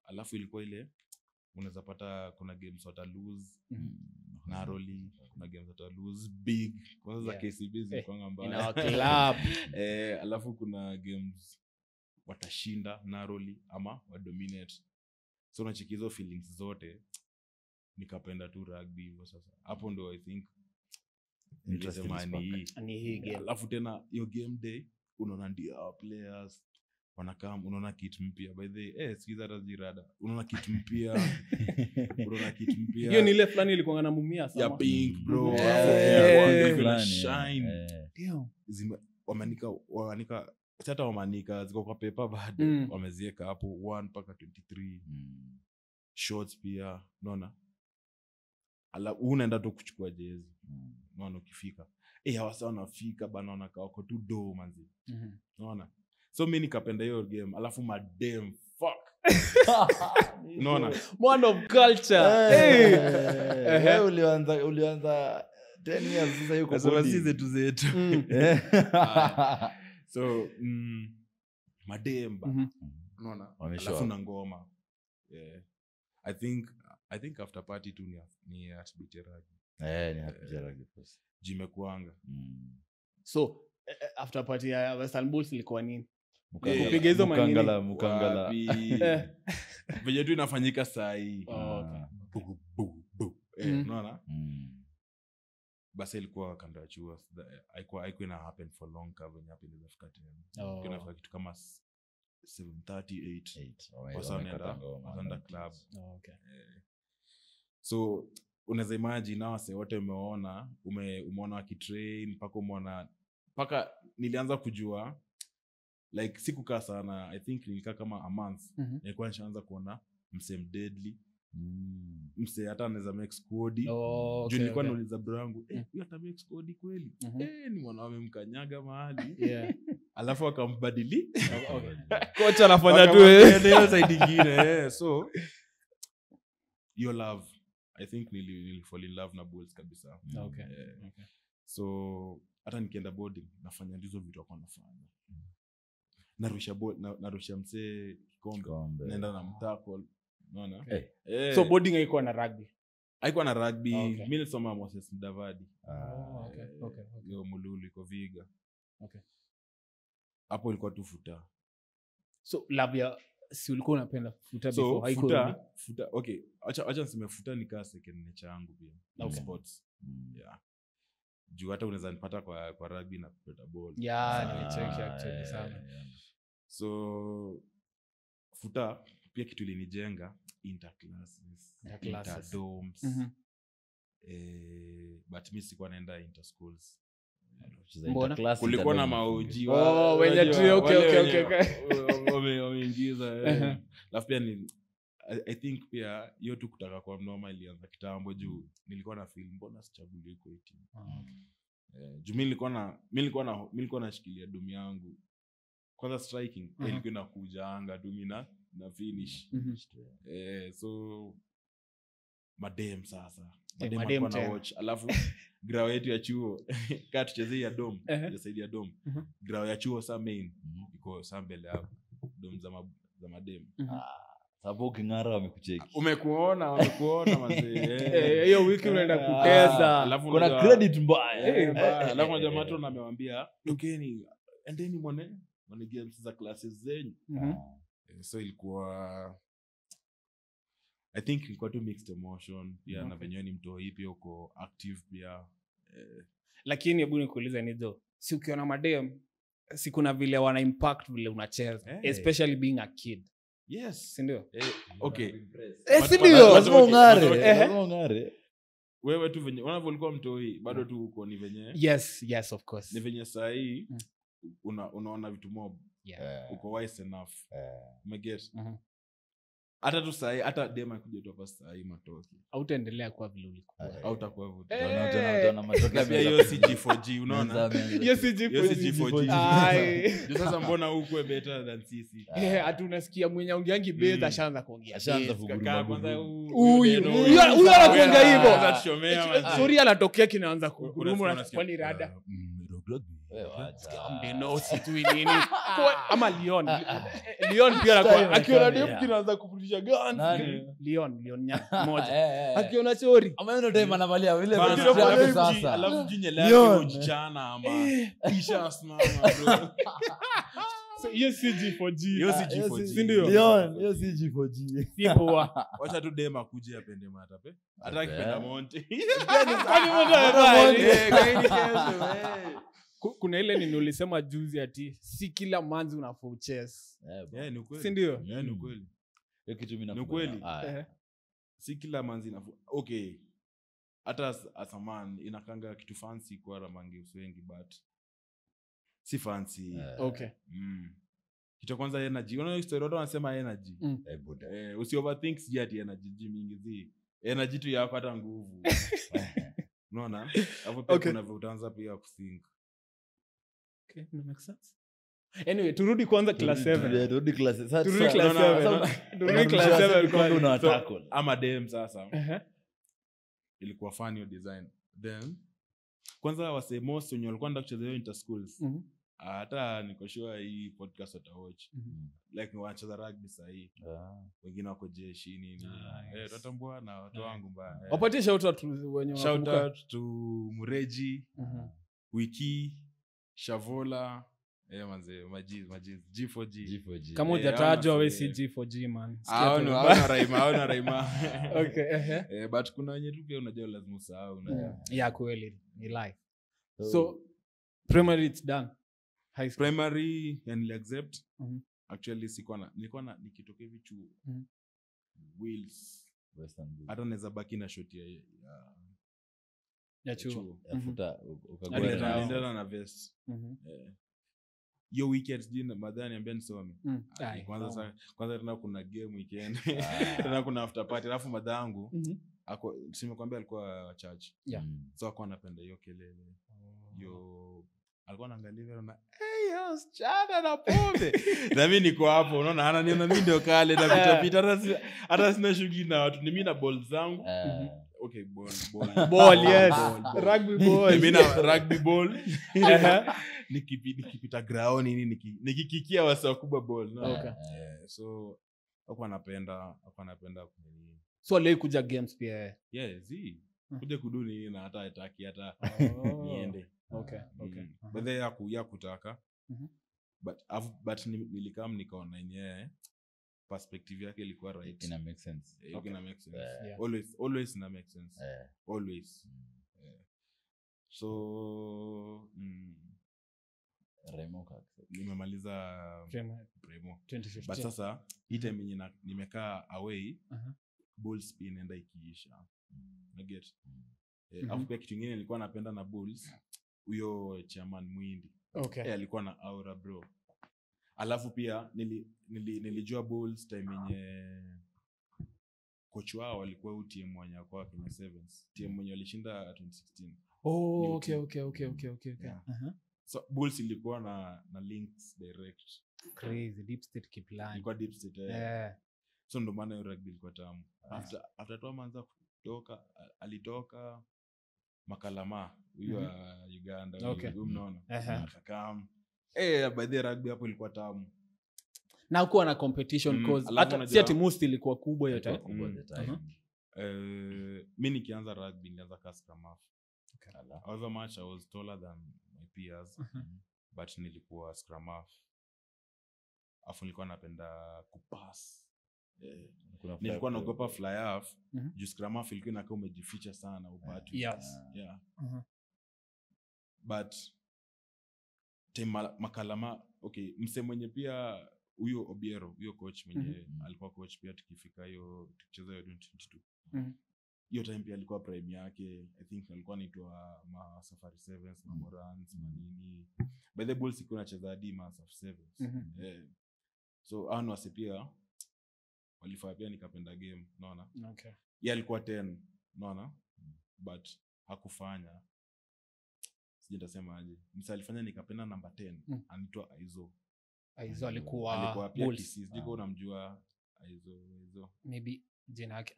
Alafu ilikuwa ile unaweza pata kuna games wata lose narrowly, kuna games wata lose big. Kwanza za KCB zilikuwa mbaya. In our club. Alafu kuna games watashinda narrowly ama wadominate. So nachiki hizo feelings zote nikapenda tu rugby hivyo sasa. Hapo ndo I think nilisema ni hii game. Alafu tena hiyo game day unaona ndio players wanakaa, unaona kit mpya by the sikiza hata zirada, unaona kit mpya hiyo ni ile fulani ilikuwa na mumia sana ya pink bro, shine ndio wamanika hata wamanika ziko kwa paper bado wamezieka hapo 1 mpaka 23 shorts pia unaona. Ala unaenda tu kuchukua jezi unaona ukifika hawasa wanafika bana wanakaa wako tu do manzi unaona. So mimi nikapenda hiyo game, alafu madem fuck unaona one of culture ulianza 10 years sasa yuko zetu so madem unaona, alafu na ngoma I think after party tu ni at Biteragi ni at Biteragi first jimekuanga So after party ya Western Bulls ilikuwa nini? Mukangala. Kupiga hizo manini. Mukangala. Wapi? Venye tu inafanyika saa hii. Okay. Unaona? Basi ilikuwa kando ya chuo. Haikuwa ina happen for long cover venye happen ilifika tena. Kuna kitu kama 7:38 wasaenda club. Okay. So unaweza imagine na wase wote umeona wakitrain mpaka nilianza kujua like sikukaa sana. I think nilikaa kama a month. Nilikuwa nishaanza kuona msem deadly. Mse hata anaweza make squad. Juu nilikuwa nauliza bro yangu, huyu hata make squad kweli? Ni mwana wamemkanyaga mahali. Alafu akambadili. Kocha anafanya tu ndio side nyingine. So your love, I think nili fall in love na Bulls kabisa. Okay. So hata nikienda boarding nafanya ndizo vitu wako nafanya. Narusha msee kikombe. Naenda na mtako. Unaona? So boarding haikuwa na rugby. Haikuwa na rugby. Mimi nilisoma Moses Mdavadi. Okay. Leo Mululu iko Viga. Okay. Hapo ilikuwa tu futa. So labia si ulikuwa unapenda futa so, before haikuwa futa okay. Acha niseme futa nikaa second nature yangu pia. Okay. Sports. Yeah. Juu hata unaweza nipata kwa rugby na kupeta ball. Nimecheck actually sana. So futa pia kitu ilinijenga interclasses, interdomes. But mimi sikuwa naenda interschools. Mbona? Kulikuwa na maoji wenye tu okay. Wameingiza. Alafu pia I think pia hiyo tu kutaka kwa mnoma ilianza kitambo juu nilikuwa na feel mbona sichaguliwe kwa team. Juu mimi nilikuwa nashikilia domi yangu. Kwanza striking ilikuwa inakuja anga tu mimi na finish. So madem sasa. Madem na watch. Alafu grao yetu ya chuo kaa tuchezea ya dome, ya dome. Grao ya chuo sa main iko sa mbele hapo. Dome za madem. Sababu kingara wamekucheki. Wamekuona mazee. Hiyo wiki unaenda kuteza. Alafu kuna credit mbaya. Alafu moja mato na amemwambia, "Tokeni, endeni muone games za classes zenyu." So ilikuwa I think ilikuwa tu mixed emotion pia na venyewe ni mtoi pia uko active pia. Lakini hebu nikuulize nizo, si ukiona madem si kuna vile wana impact vile unacheza, especially being a kid. Yes, si ndio? Okay. Si ndio? Lazima ungare. Wewe tu venye unavyokuwa mtoi bado tu uko ni venye. Yes of course. Ni venye saa hii unaona vitu mob. Uko wise enough. Umeget. Hata tu saa hii hata dema kuja tu hapa saa hii matoki. Hautaendelea kwa vile ulikuwa. Hautakuwa hivyo. Unaona matokeo pia hiyo CG4G unaona. Hiyo CG4G. Sasa mbona huko better than sisi? Hata unasikia mwenye ongeangi beza ashaanza kuongea. Ashaanza kuguruma. Huyu anakuongea hivyo. Sorry anatokea kinaanza kuguruma na kwani rada. Mdeno situ nini ama Leon pia akiona dem kinaanza kufundisha guns. Leon moja akiona story ama ndio time anavalia vile sasa alafu jinye lake ujichana ama kisha simama bro. So hiyo CG4G si ndio Leon hiyo CG4G sipoa wacha tu dem akuje apende matape hata akipenda Monte kuna ile nini ulisema juzi ati si kila manzi unafaa uchess. Ni ukweli. Si ndio? Ni ukweli. Hiyo kitu mimi ni ukweli. Si kila manzi unafaa. Okay. Hata as a man inakanga kitu fancy kwa ramangi wengi but si fancy. Okay. Kitu kwanza energy. Unaona story watu wanasema energy. Usi overthink si ati energy mingi zi. Energy tu yako hata nguvu. Unaona? Hapo pia kuna utaanza pia kuthink. Okay, no make sense. Anyway, turudi kwanza class 7. Turudi class 7. Turudi class 7. Turudi class 7 kwa una tackle. Ama dem sasa. Ilikuwa funny your design. Then kwanza wase most wenye walikuwa ndio kucheza hiyo inter schools. Hata niko sure hii podcast watawatch. Like ni wacheza rugby sasa hii. Wengine wako jeshi nini. Tutambua na watu wangu mbaya. Wapatie shout out wenye shout out to Mureji, Wiki, Shavola manze majiz G4G. Kama hujatajwa wewe si G4G man. Hauna raima. Okay. But kuna wenye tu pia unajua lazima usahau Yeah, kweli ni life. So primary it's done. High school. Primary and accept. Actually nilikuwa na nikitokea hivi chuo. Wheels Western Blue. hata naweza baki na shoti Ya chuo. Afuta ukaenda na vest. Yo weekends jina madhani niambia nisome. Kwanza tena kuna game weekend. Tena kuna after party alafu madhangu simekwambia alikuwa church. So alikuwa anapenda hiyo kelele. Yo alikuwa anaangalia na chana na pombe. Na mimi niko hapo unaona ananiona mimi ndio kale na pita hata sina shughuli na watu ni mimi na ball zangu. Okay, ball yes. Rugby ball. Mimi na rugby ball. Nikipita ground nikikikia wasa kubwa ball. No? Okay. So hapo anapenda So leo kuja games pia. Kuja kuduni na hata hataki hata niende. Okay. But they ya kutaka. But nilikam nikaona yenyewe perspective yake ilikuwa right. Ina make sense. Ina make sense. Always ina make sense. Always. So Remo nimemaliza Premo. 2015. But sasa hii time yenye nimekaa away Bulls pia inaenda ikiisha. Na get. Alafu pia kitu kingine nilikuwa napenda na Bulls huyo chairman Mwindi. Okay. Alikuwa na aura bro. Alafu pia nilijua Bulls time yenye coach wao alikuwa UTM mwenye kwa Kenya Sevens. Team mwenye alishinda 2016. Okay. Yeah. So Bulls ilikuwa na links direct. Crazy deep state Kiplan. Ilikuwa deep state. So ndo maana rugby ilikuwa tamu. After tu amanza kutoka alitoka Makalama huyo Uganda huyo mnaona. Akakam. By the rugby hapo ilikuwa tamu. Na kuwa na competition cause hata si ati most ilikuwa kubwa hiyo time. Mimi nikianza rugby nilianza kama scrum half. However much I was taller than my peers. But nilikuwa scrum half. Afu nilikuwa napenda kupass. Nilikuwa naogopa fly half. Juu scrum half ilikuwa inakaa umejificha sana upatu. Yes. Yeah. But Makalama mse mwenye pia huyo Obiero huyo coach mwenye alikuwa coach pia tukifika hiyo tukicheza hiyo 2022 hiyo time pia alikuwa prime yake. I think alikuwa anaitwa Safari Sevens Morans manini by the Bulls iko nacheza hadi Safari Sevens. So hao wase pia walifanya pia nikapenda game unaona. Okay. Yeye alikuwa 10 unaona but hakufanya sijitasema aje. Msa alifanya nikapenda number 10 anaitwa Aizo alikuwa pia Kisii. Sijui unamjua Aizo. Maybe jina yake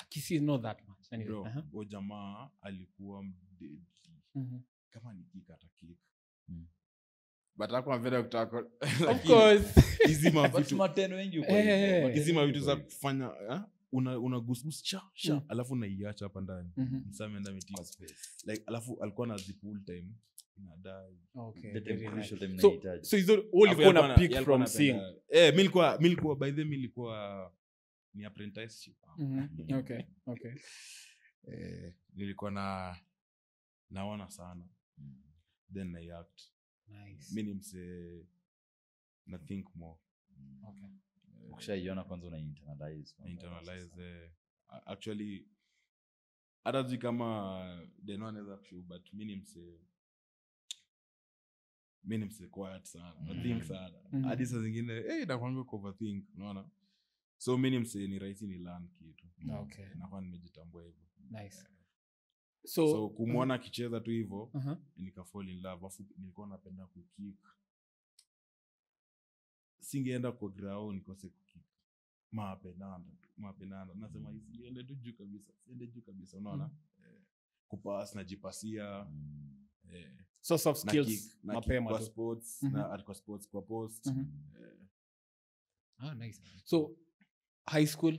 Kisii is not that much anyway. Bro, jamaa alikuwa mdeadly. Kama nikikata kick. But hapo mbele kutaka of course hizi mavitu mateno wengi uko hizi mavitu za kufanya una gusgus cha alafu unaiacha hapa ndani. Msameenda meeting space like alafu alikuwa na zip full time inadai. Okay. The crucial time So inahitaji. hizo ulikuwa na pick from seeing. Mimi nilikuwa by the nilikuwa ni apprenticeship. Okay. Nilikuwa naona sana. Then I act. Nice. Mimi mse na think more. Okay. Ukishaiona kwanza una internalize. Actually hata kama Deno anaweza kushow but mimi mse quiet sana. I think sana. Hadi saa zingine nakwambia overthink unaona. So mimi mse ni rahisi ni learn kitu. Okay. Nakuwa nimejitambua hivyo. Nice. So kumuona akicheza tu hivyo nika fall in love. Afu nilikuwa napenda kukick. Singeenda kwa ground nikose kukick. Mapenanda. Nasema hizi ende tu juu kabisa. Unaona? Kupass na jipasia. So soft skills mapema kwa sports na kwa sports kwa post. Nice. So high school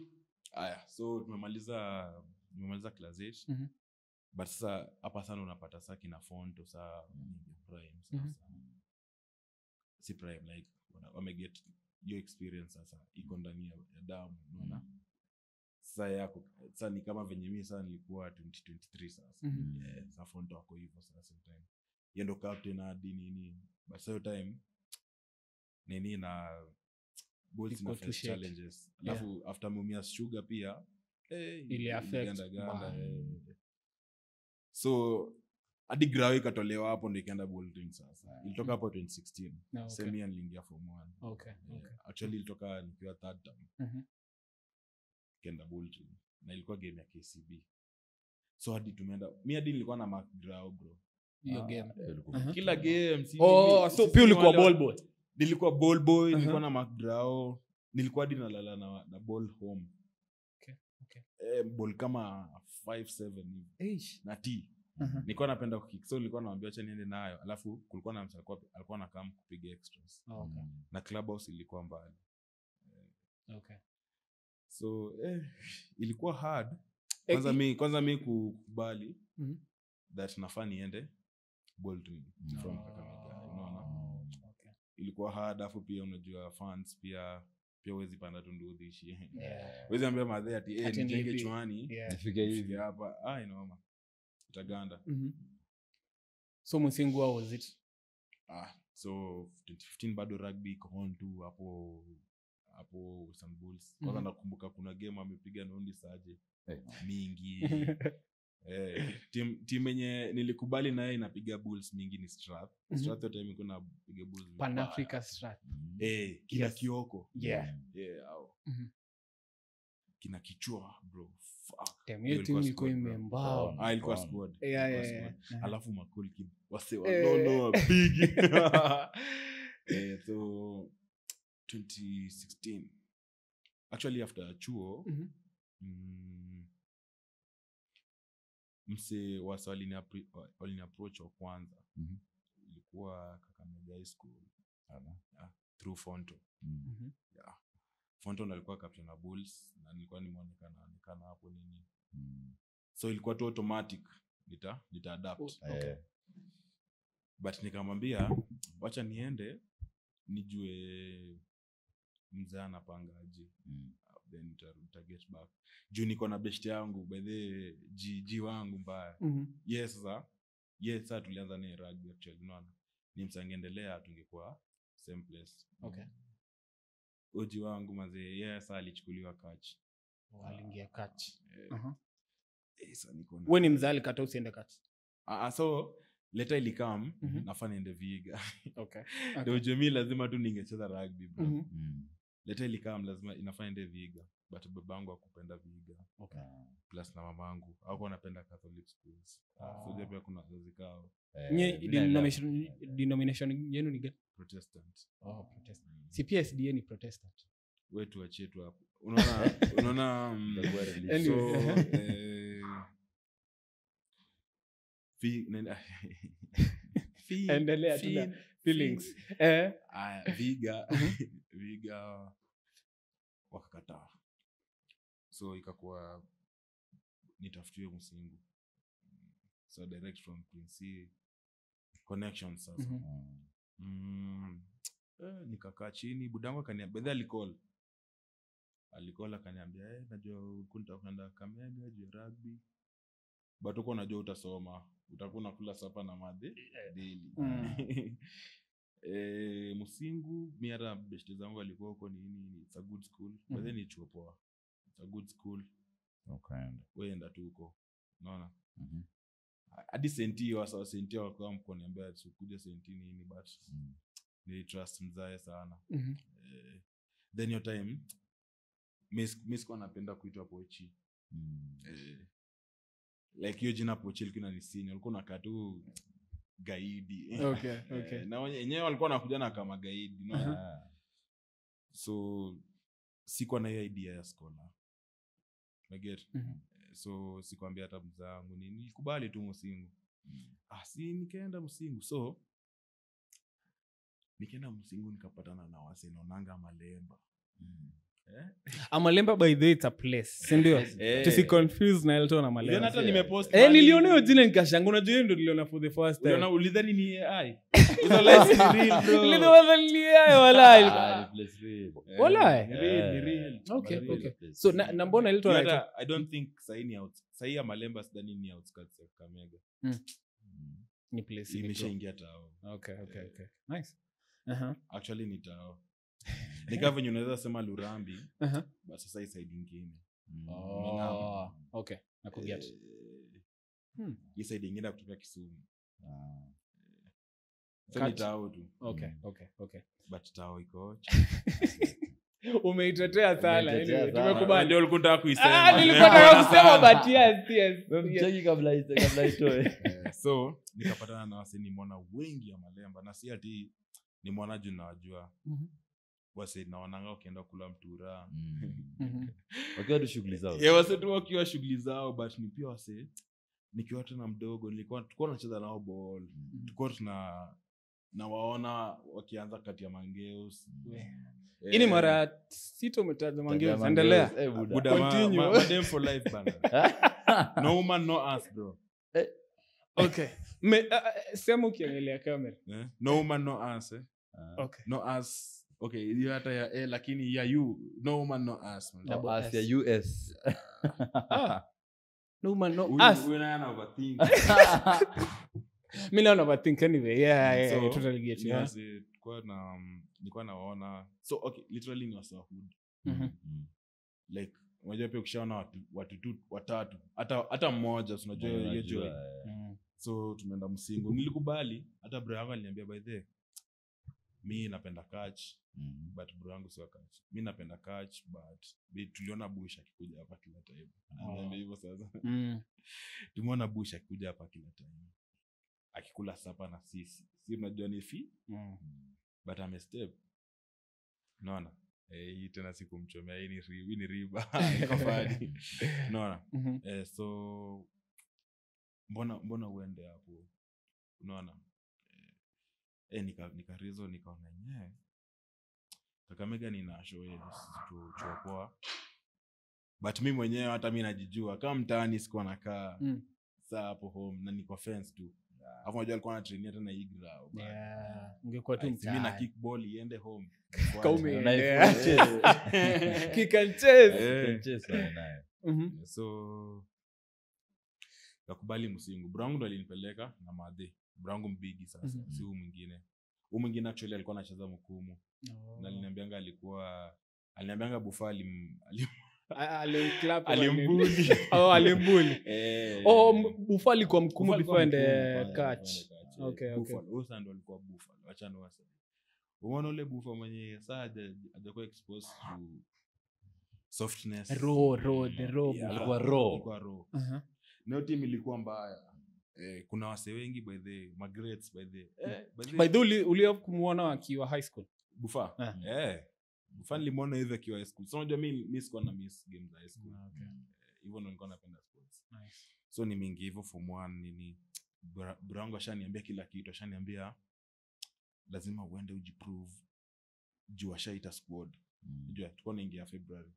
so tumemaliza class 8. But sasa hapa sana unapata sasa kina Fonto sasa prime sasa. si prime like wameget your experience sasa iko ndani ya damu unaona. Sasa ni kama venye mimi sasa nilikuwa 2023 sasa. Sasa Fonto wako hivyo sasa time. Yeye ndo captain hadi nini. But so time nini na Bulls na face challenges. Alafu after Mumias Sugar pia ili affect ganda. So hadi Grawe ikatolewa hapo ndio ikaenda Bull Ring sasa. Ilitoka hapo 2016. Same year niliingia form 1. Okay. Actually ilitoka nikiwa third term. Kenda Bull Ring. Na ilikuwa game ya KCB. So hadi tumeenda mimi hadi nilikuwa na Mark Grau bro. Hiyo game. Kila game so pia ulikuwa ball boy. Nilikuwa ball boy, nilikuwa na Mark Grau. Nilikuwa hadi nalala na ball home. Okay. Ball kama 5-7 hivi. Na T. Nilikuwa napenda kukick. So nilikuwa naambia acha niende nayo. Alafu kulikuwa na mtu alikuwa anakaa kupiga extras. Okay. Na clubhouse ilikuwa mbali. Okay. So ilikuwa hard. Kwanza mimi kukubali that nafaa niende Bull Ring from Kakamega. Unaona? Okay. Ilikuwa hard afu pia unajua fans pia huwezi panda tundu ishi. Huwezi ambia madhe ati nijenge chwani nifike hivi hapa. Inaoma. Itaganda. So Musingu was it? So 2015 bado rugby iko on tu hapo Sun Bulls. Kwanza nakumbuka kuna game amepiga Nondi Saje mingi. Team yenye nilikubali naye inapiga Bulls mingi ni Strath. Strath yote imekuwa inapiga Bulls. Pan Africa Strath. Kina Kioko. Au. Kina Kichwa bro. Fuck. Team ilikuwa imembao. Ilikuwa squad. Alafu makuli wase no big. So 2016 actually after chuo mse waswali ni approach wa kwanza ilikuwa Kakamega High School through Fonto. Fonto alikuwa captain wa Bulls na nilikuwa nimeonekana hapo nini. So ilikuwa tu automatic nita adapt. But nikamwambia wacha niende nijue mzee anapangaje. Then nita get back. Juu niko na best yangu by the GG wangu mbaya. Sasa tulianza na rugby actually unaona. Ni msangeendelea tungekuwa same place. Okay. Oji wangu mzee sasa alichukuliwa catch. Aliingia catch. Sasa niko na wewe ni mzali kata usiende catch. So later ilikam nafaa niende Viga. Okay. Ndio Jemi lazima tu ningecheza rugby bro. Later ilikam lazima inafaa niende Viga but babangu hakupenda Viga. Okay. Plus na mamangu hakuwa anapenda Catholic schools. So pia kuna zikao. Denomination yenu ni gani? Protestant. Protestant. CPSDA ni Protestant. Wewe tuachie tu hapo. Unaona endelea tu feelings. Viga wakakataa. So ikakuwa nitafutiwe Musingu. So direct from Quincy connections sasa. Nikakaa chini budangu akaniambia alikola akaniambia najua kunta kwenda Kakamega juu rugby but uko unajua utasoma utakuwa unakula sapa na madhe daily. Musingu miara best zangu alikuwa huko ni it's a good school but then ni chuo poa. It's a good school. Okay. Wewe enda tu huko unaona. Hadi senti walikuwa mkoniambia kuja senti nini but ni trust mzae sana. Then your time miss kwa napenda kuitwa Pochi. Like hiyo jina Pochi ilikuwa ni senior ulikuwa unakaa tu gaidi. Okay. Na wenyewe walikuwa wanakuja na kama gaidi no. So sikuwa na hiyo idea ya scholar. Naget. So sikwambia hata mzangu nini nilikubali tu Musingu. Si nikaenda Musingu. So nikaenda Musingu nikapatana na wase naonanga Malemba. Malemba by the way it's a place si ndio tusi confuse na Elton na Malemba Hata nimepost niliona hiyo jina nikashanga unajua hiyo ndio niliona for the first time uliona ulidhani ni AI hizo lights ni real bro niliona ni AI wala wala ni real okay so na mbona Elton hata I don't think saini out sahi ya Malemba sidhani ni outskirts ya Kakamega ni place imeshaingia tao okay nice actually ni tao nikava venye unaweza sema Lurambi but sasa hii side nyingine okay nakuget hii side nyingine kutoka Kisumu so ni tao tu okay but tao iko umeitetea sana ili tumekubali ndio ulikuwa unataka kuisema nilikuwa nataka kusema but yes mcheki kabla itoe so nikapatana na wase nimeona wengi ya Malemba na si ati nimeona juu nawajua wase naonanga wakienda kula mtura wakiwa tu shughuli zao wase tu wakiwa shughuli zao but ni pia wase nikiwa tena mdogo tulikuwa tunacheza nao ball tulikuwa na waona wakianza kati ya Mangeus ini mara sito umetaja Mangeus endelea continue madem for life bana no woman no us bro okay sema ukiangalia kamera no woman no us okay no us okay hiyo hata ya lakini ya you no woman no us no us ya US no woman no us we na overthink mimi na overthink anyway yeah totally get you yes nilikuwa naona so okay literally ni wasahudi like unajua pia ukishaona watu tu watatu hata mmoja unajua hiyo joy so tumeenda Msingu nilikubali hata bro yangu aliniambia by the mimi napenda catch but bro yangu sio catch mimi napenda catch but tuliona Bush akikuja hapa kila time ananiambia hivyo sasa tumeona Bush akikuja hapa kila time akikula sapa na sisi unajua ni fi but I'm a step naona hii tena sikumchomea hii ni riba iko fadi naona so mbona uende hapo unaona nikarizo nikaona yenyewe Kakamega nina show tuchopoa but mimi mwenyewe hata mimi najijua kama mtaani sikuwa nakaa saa hapo home na niko fence tu hapo unajua alikuwa anatrain hata na Igra ungekuwa tu mimi na kickball iende home kaume kick and chase nayo so nakubali Msingu brangu ndo alinipeleka na madhe brangu mbigi sasa si huyu mwingine actually alikuwa anacheza Mkumu na aliniambianga Bufa alimbuli Bufa alikuwa Mkumu before and catch okay Bufa ndo alikuwa Bufa achana wasa umeona ule Bufa mwenye saa hajakuwa exposed to softness raw alikuwa raw na team ilikuwa mbaya kuna wase wengi by the Margarets by the uliyo kumuona akiwa high school Bufa Bufa nilimwona hivi akiwa high school so unajua mimi sikuwa na miss games za high school hivyo ndo nilikuwa napenda sports so ni mingi hivyo form 1 nini brango ashaniambia kila kitu ashaniambia lazima uende ujiprove juu ashaita squad unajua tulikuwa naingia February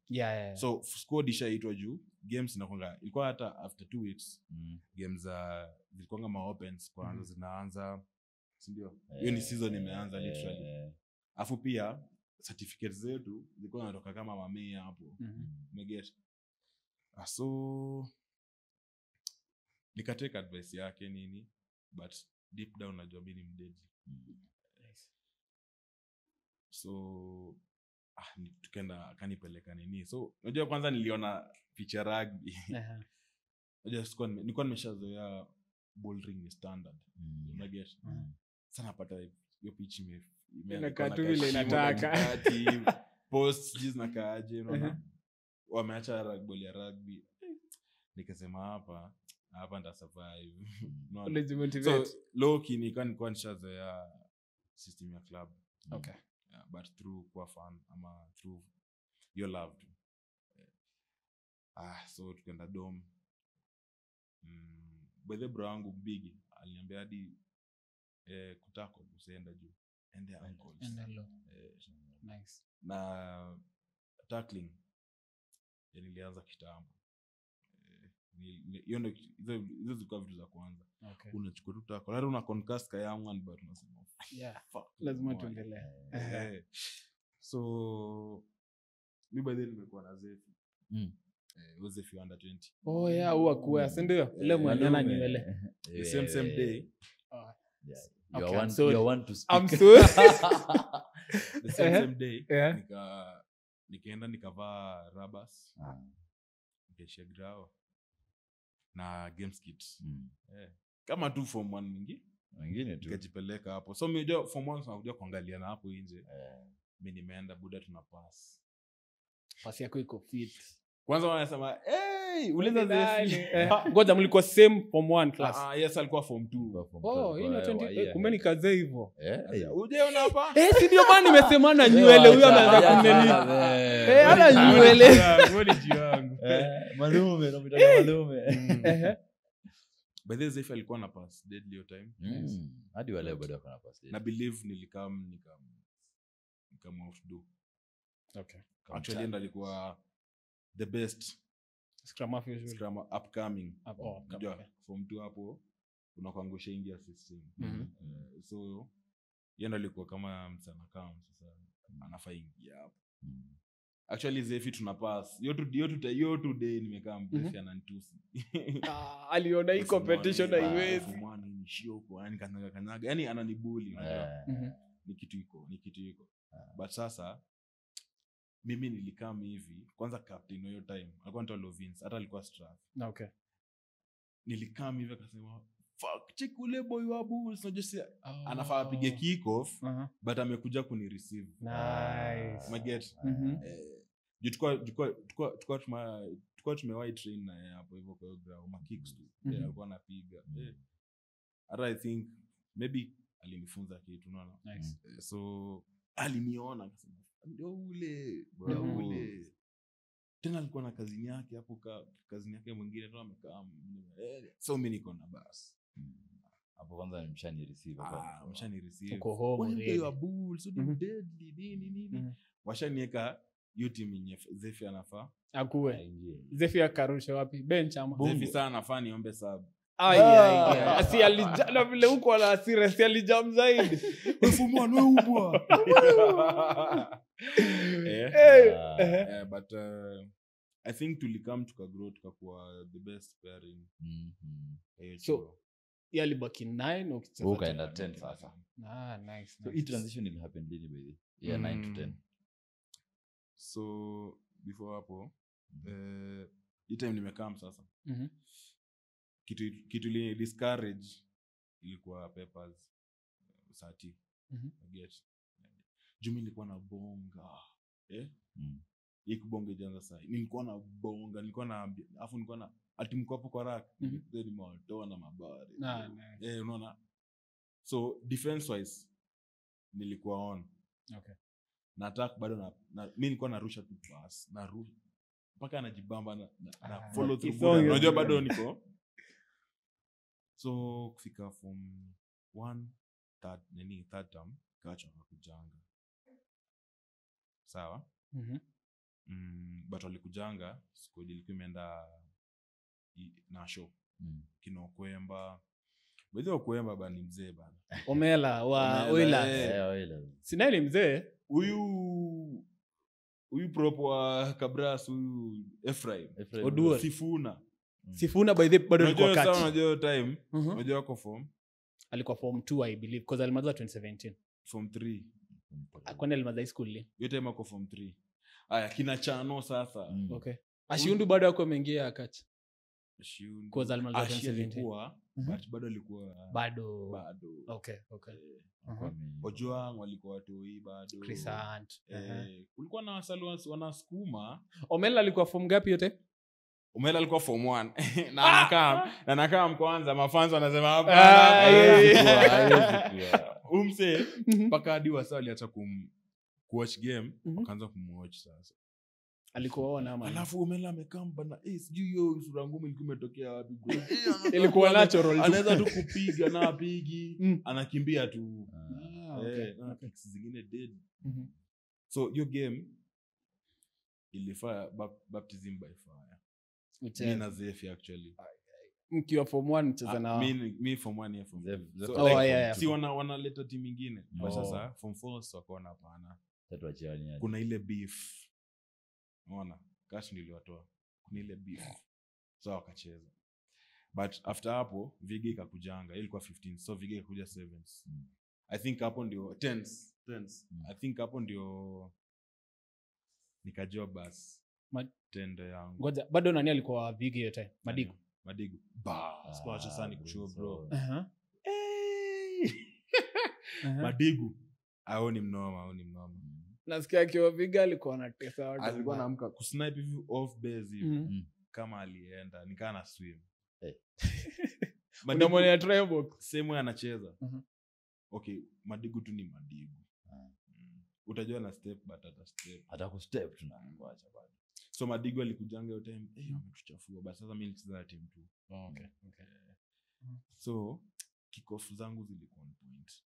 so squad ishaitwa juu games inakwanga ilikuwa hata after 2 weeks games zilikuwa ma opens kwanza zinaanza si ndio hiyo ni season imeanza literally afu pia certificates zetu zilikuwa zinatoka kama mamei hapo umeget so nikateka advice yake nini but deep down najua mimi ni mdeji so tukaenda kanipeleka nini so unajua kwanza niliona picha rugby unajua nilikuwa nimeshazoea bouldering ni standard unaget sana pata hiyo pitch imekaa tu vile inataka post jiz na kaaje unaona wameacha rugby ya rugby nikasema hapa nita survive so low key nilikuwa nishazoea system ya club okay but through kwa fun ama through your love so tukaenda dom by the bro wangu big aliniambia hadi kutako usienda juu and their uncles nice na tackling nilianza kitambo. Hiyo ndio hizo zilikuwa vitu za kwanza. Okay. Unachukua tu tackle hata una concuss ka young one but unasema Yeah. fuck, Lazima man. tuendelee. So mi by then nimekuwa na Zefi. Zefi under 20. Oh yeah, huwa kuwa si ndio? Ile mwanana nywele. The same day. You Okay, are sorry. one to speak. I'm sorry. The same day Yeah. nikaenda nikavaa rabas nikaishia grao na games kit kama tu form 1 mingi Wengine tu. nikajipeleka hapo. So mimi ndio form 1 tunakuja kuangalia na hapo nje. Mimi nimeenda buda tuna pass. Pasi yako iko fit. Kwanza wanasema uliza Zefi. Ngoja mlikuwa same form 1 class. Yes alikuwa form 2. Oh, hii ni 20. Kumbe ni kaze hivyo. Ujeona hapa? Si ndio maana nimesema na nywele huyo ameanza kuneni. Ana nywele. Wewe ni yangu. Malume, unamtaka malume. By the Zefi alikuwa na pass deadly time. Hadi wale bado wako na pass. Na believe nikam outdo. Okay. Actually ndo alikuwa the best Scrum half usually. scrum upcoming. Unajua Form 2 hapo unakuangusha India system. So yeye ndo alikuwa kama msana kama sasa anafaa ingia hapo. Actually Zefi tuna pass. Yo today nimekaa Zefi ananitusi. Aliona hii competition haiwezi. Mwana ni shioko yani kanyaga. Yani ananibuli unajua. Ni kitu iko. But sasa mimi nilikam hivi kwanza captain hiyo time alikuwa anaitwa Lovins hata alikuwa Strath. Okay. Nilikam hivi akasema fuck check ule boy wa Bulls unajua anafaa apige kick off but amekuja kuni receive. Nice. Maget. Tukua tumewahi train na yeye hapo hivyo kwa ground ma kicks tu. Alikuwa anapiga. Hata I think maybe alinifunza kitu unaona. Nice. So aliniona akasema ndio ule tena alikuwa na kazini yake hapo kazini yake mwingine tu amekaa so mimi niko na bus hapo kwanza nimshani receive hapo mshani receive uko home really wa Bulls so deadly nini washanieka hiyo team yenye Zefi anafaa akuwe Zefi akarusha wapi bench ama Zefi sana anafaa niombe sub si alijana vile huko ala asira si alijam zaidi mfumo ni ubwa but I think tulikam tukagrow tukakuwa the best pairing. So yali baki 9 ukicheza ukaenda 10 sasa. Nice. So it transition will happen lini baby? Yeah, 9 to 10. So before hapo hii time nimekam sasa. Kitu li discourage ilikuwa Peppers Sati. Get. Jumi nilikuwa na bonga. Ikubonga janza sasa. Nilikuwa na bonga, nilikuwa na afu nilikuwa na atimko hapo kwa rack. Then nimetoa na mabari. Unaona? So defense wise nilikuwa on. Okay. Na attack bado na mimi nilikuwa narusha tu pass, narusha mpaka anajibamba na follow through. Unajua bado niko. So kufika from 1 third term kacha kujanga. Sawa? But walikujanga siku ilikuwa imeenda na show. Kinokwemba. Wewe Kwemba bana ni mzee bana. Omela wa Oilers. Sina ni mzee. Huyu prop wa Kabras huyu Ephraim. Odua. Sifuna by the bado alikuwa kati. Unajua time. Unajua wako form. Alikuwa form 2 I believe because alimaliza 2017. Form 3. Akwenda alimaliza high school ile. Hiyo time ako form 3. Aya kina Chano sasa. Okay. Ashiundu bado yako ameingia akati. Ashiundu. Because alimaliza 2017. But bado alikuwa bado. Okay. Ojuang walikuwa watoi bado. Crisant. Kulikuwa na wasalu wanasukuma. Omela alikuwa form ngapi yote? Omela alikuwa form 1 na anakaa kwanza mafans wanasema hapa umse mpaka hadi wasa aliacha kuwatch game wakaanza kumwatch sasa alikuwa ona ama alafu Omela amekaa bana sijui hiyo sura ngumu ilikuwa imetokea wapi bro ilikuwa natural anaweza tu kupiga na apigi anakimbia tu okay zingine dead so hiyo game ilifaa baptism by fire. Ucheza. Mi na Zefi actually. Mkiwa form 1 mcheza na Mi form 1 form 2. So Oh, like, yeah. si wanaleta timu nyingine. But sasa form 4 wakaona hapana. Tatu achiani. Kuna ile beef. Unaona? Cash niliwatoa. Kuna ile beef. So wakacheza. But after hapo Vige ikakujanga. Ilikuwa 15. So Vige ikakuja 7s. I think hapo ndio 10s. I think hapo ndio nikajua bas. Tendo yangu. Ngoja, bado nani alikuwa Vige hiyo time? Madigu. Squash sasa ni kuchua bro. Madigu. Hao ni mnoma. Nasikia akiwa Vige alikuwa anatesa watu. Alikuwa anaamka kusnipe hivi off base hivi. Kama alienda nikaa na swim. Madigu mwenye try box. Same anacheza. Okay, Madigu tu ni Madigu. Utajua na step but ata step. Hata ku step tunaangacha bado. So Madigu alikujanga hiyo time, ametuchafua but sasa mimi nilicheza team 2. Okay. So kick-off zangu zilikuwa on point.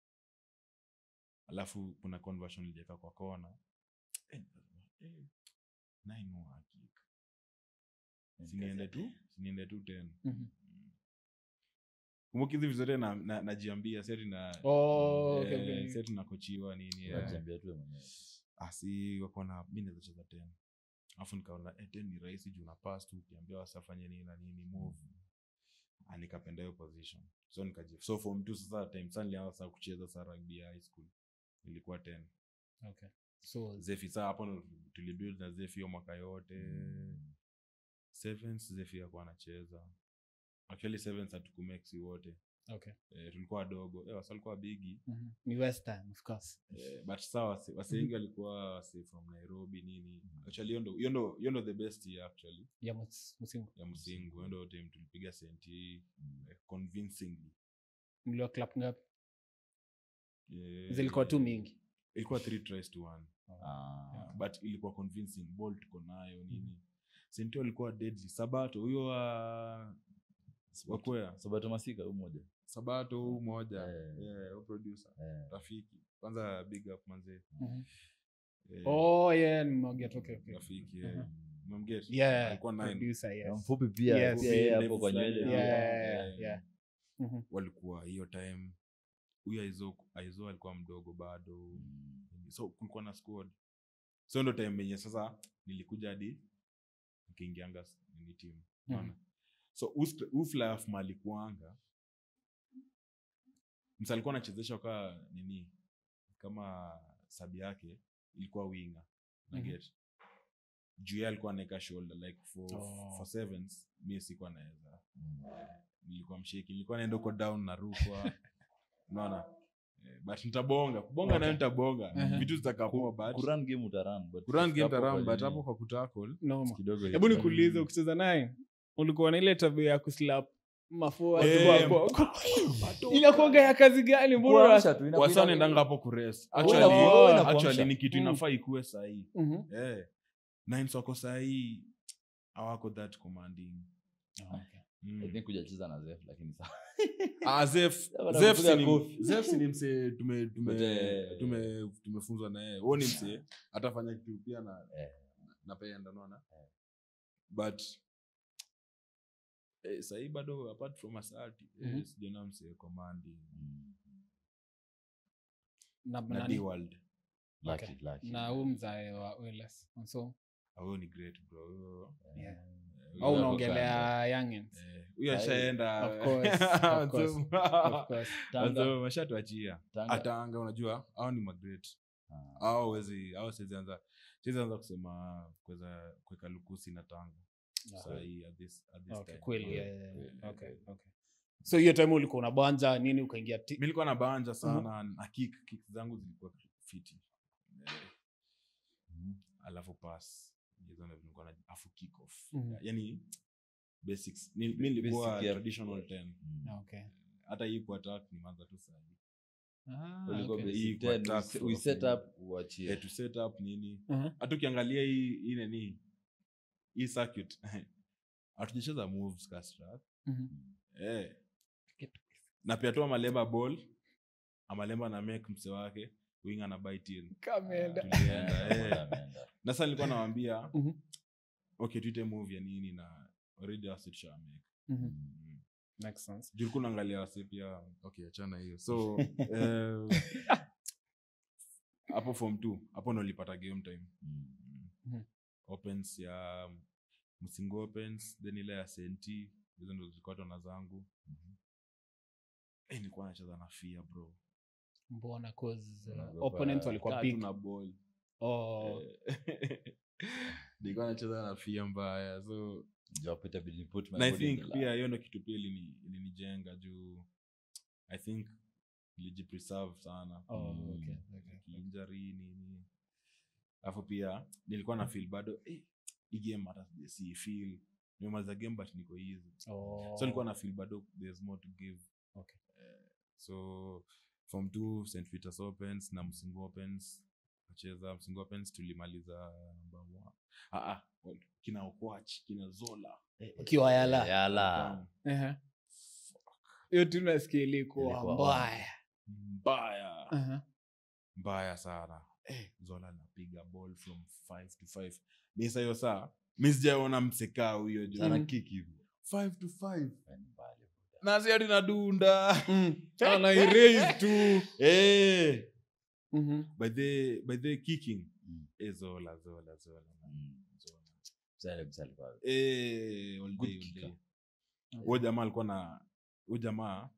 Alafu kuna conversion niliweka kwa kona. 9 more kick. Siniende tu 10. Kumbuki hizi vizuri najiambia seti na seti na kochiwa nini najiambia tu mwenyewe. Si wako na mimi naweza cheza 10. Alafu nikaona 10 ni rahisi juu na pass tu ukiambia wasafanye nini na nini move. Nikapenda hiyo position. So form 2 sasa time sana nilianza kucheza sa rugby high school. Ilikuwa 10. Okay. So Zefi sasa hapo tulibuild na Zefi hiyo mwaka yote. 7s Zefi alikuwa anacheza. Actually 7s hatukumexi wote. Okay. Tulikuwa wadogo. Wasa walikuwa bigi. Ni Western of course. But sawa wase wengi walikuwa wase from Nairobi nini. Actually you know the best year actually. Ya Musingu. Hiyo ndio team tulipiga senti convincingly. Mlio clap ngapi? Zilikuwa tu mingi. Ilikuwa 3 tries to 1. But ilikuwa convincing. Ball tuko nayo nini. Senti ilikuwa deadly. Sabato huyo wakwea Sabato Masika huyu mmoja. Huyo producer. Rafiki. Kwanza big up manze. Nimeongea okay. Rafiki. Mmemget. Alikuwa 9 producer, yes. Mfupi pia hapo kwa nywele. Walikuwa hiyo time huyo Aizo alikuwa mdogo bado. So kulikuwa na squad. So ndo time yenye sasa nilikuja hadi nikiingianga ni team. Unaona? So fly off mali kuanga. Msa alikuwa anachezesha kwa nini? Kama sabi yake ilikuwa winger. Na get. Juu alikuwa anaweka shoulder like for 7s mimi sikuwa naweza. Nilikuwa mshiki. Nilikuwa naenda uko down na rukwa. Unaona? But nitabonga. Kubonga na nitabonga. Vitu zitakapoa but run game utarun but hapo kwa kutackle kidogo. Hebu nikuulize ukicheza naye ulikuwa na ile tabia ya kuslap mafua hapo. Inakuanga ya kazi gani mbona? Wasana endanga hapo kurest. Actually ni kitu inafaa ikuwe sahihi. 9 wako sahihi hawako that commanding. I think hujacheza na Zef lakini sawa. Zef ni mse tumefunzwa na yeye. Wao ni mse atafanya kitu pia na napenda unaona. But sahi bado apart from asati sijana mse commanding. Na the world. Lucky. Na mzae wa Oilers. So Huyo ni great bro. Au unaongelea youngins? Huyo ashaenda. Of course. Tanga mashatuachia. Atanga unajua hao ni magreat. Hao siwezi anza kusema kuweka lukusi na Tanga. Sahi at this time. Kweli. Okay. So hiyo time ulikuwa unabanja nini ukaingia mimi nilikuwa na banja sana na kick zangu zilikuwa fiti. Alafu pass hizo ndio nilikuwa na afu kick off. Yaani basics. Mimi nilikuwa traditional 10. Okay. Hata hii kwa attack ni manza tu sana. Ulikuwa basic 10 we set up uachie. To set up nini? Hata ukiangalia hii nini? Hii circuit. Hatujacheza moves kastra. Na pia toa Malemba ball. Amalemba na make mse wake. kuinga na buy till Kameenda. Ameenda. na sasa nilikuwa nawaambia Mhm. okay tuite movie ya nini na already wasi tushamake Makes sense. juu kuna angalia wasi pia okay achana hiyo so hapo form 2 hapo ndo nilipata game time opens ya Msingo opens then ile ya Senti hizo ndo zilikuwa tona zangu nilikuwa nacheza na Fia bro Mbona cause Unaogopa opponents walikuwa big. na ball nilikuwa nacheza na Fia mbaya so Jopita bili put my na I body in think the pia line. hiyo ndo kitu pia ilinijenga juu I think nilijipreserve sana Okay. injury nini alafu pia nilikuwa na feel bado hii game hata si feel nimemaliza game but niko easy so nilikuwa na feel bado there's more to give Okay. so from 2 St Peters Opens na Msingo Opens nacheza Msingo Opens tulimaliza namba 1 kina Okwach kina Zola Ukiwa Yala. Yala. Hiyo tunasikia ilikuwa mbaya. mbaya sana Zola napiga ball from 5 to 5 misa hiyo saa mimi sijaona mseka huyo juu Ana kick hivi. 5 to 5 Mbali. na sio nadunda Ana erase tu. by the kicking Zola Msale pale. all Good day kicker. huyo jamaa alikuwa na huyo jamaa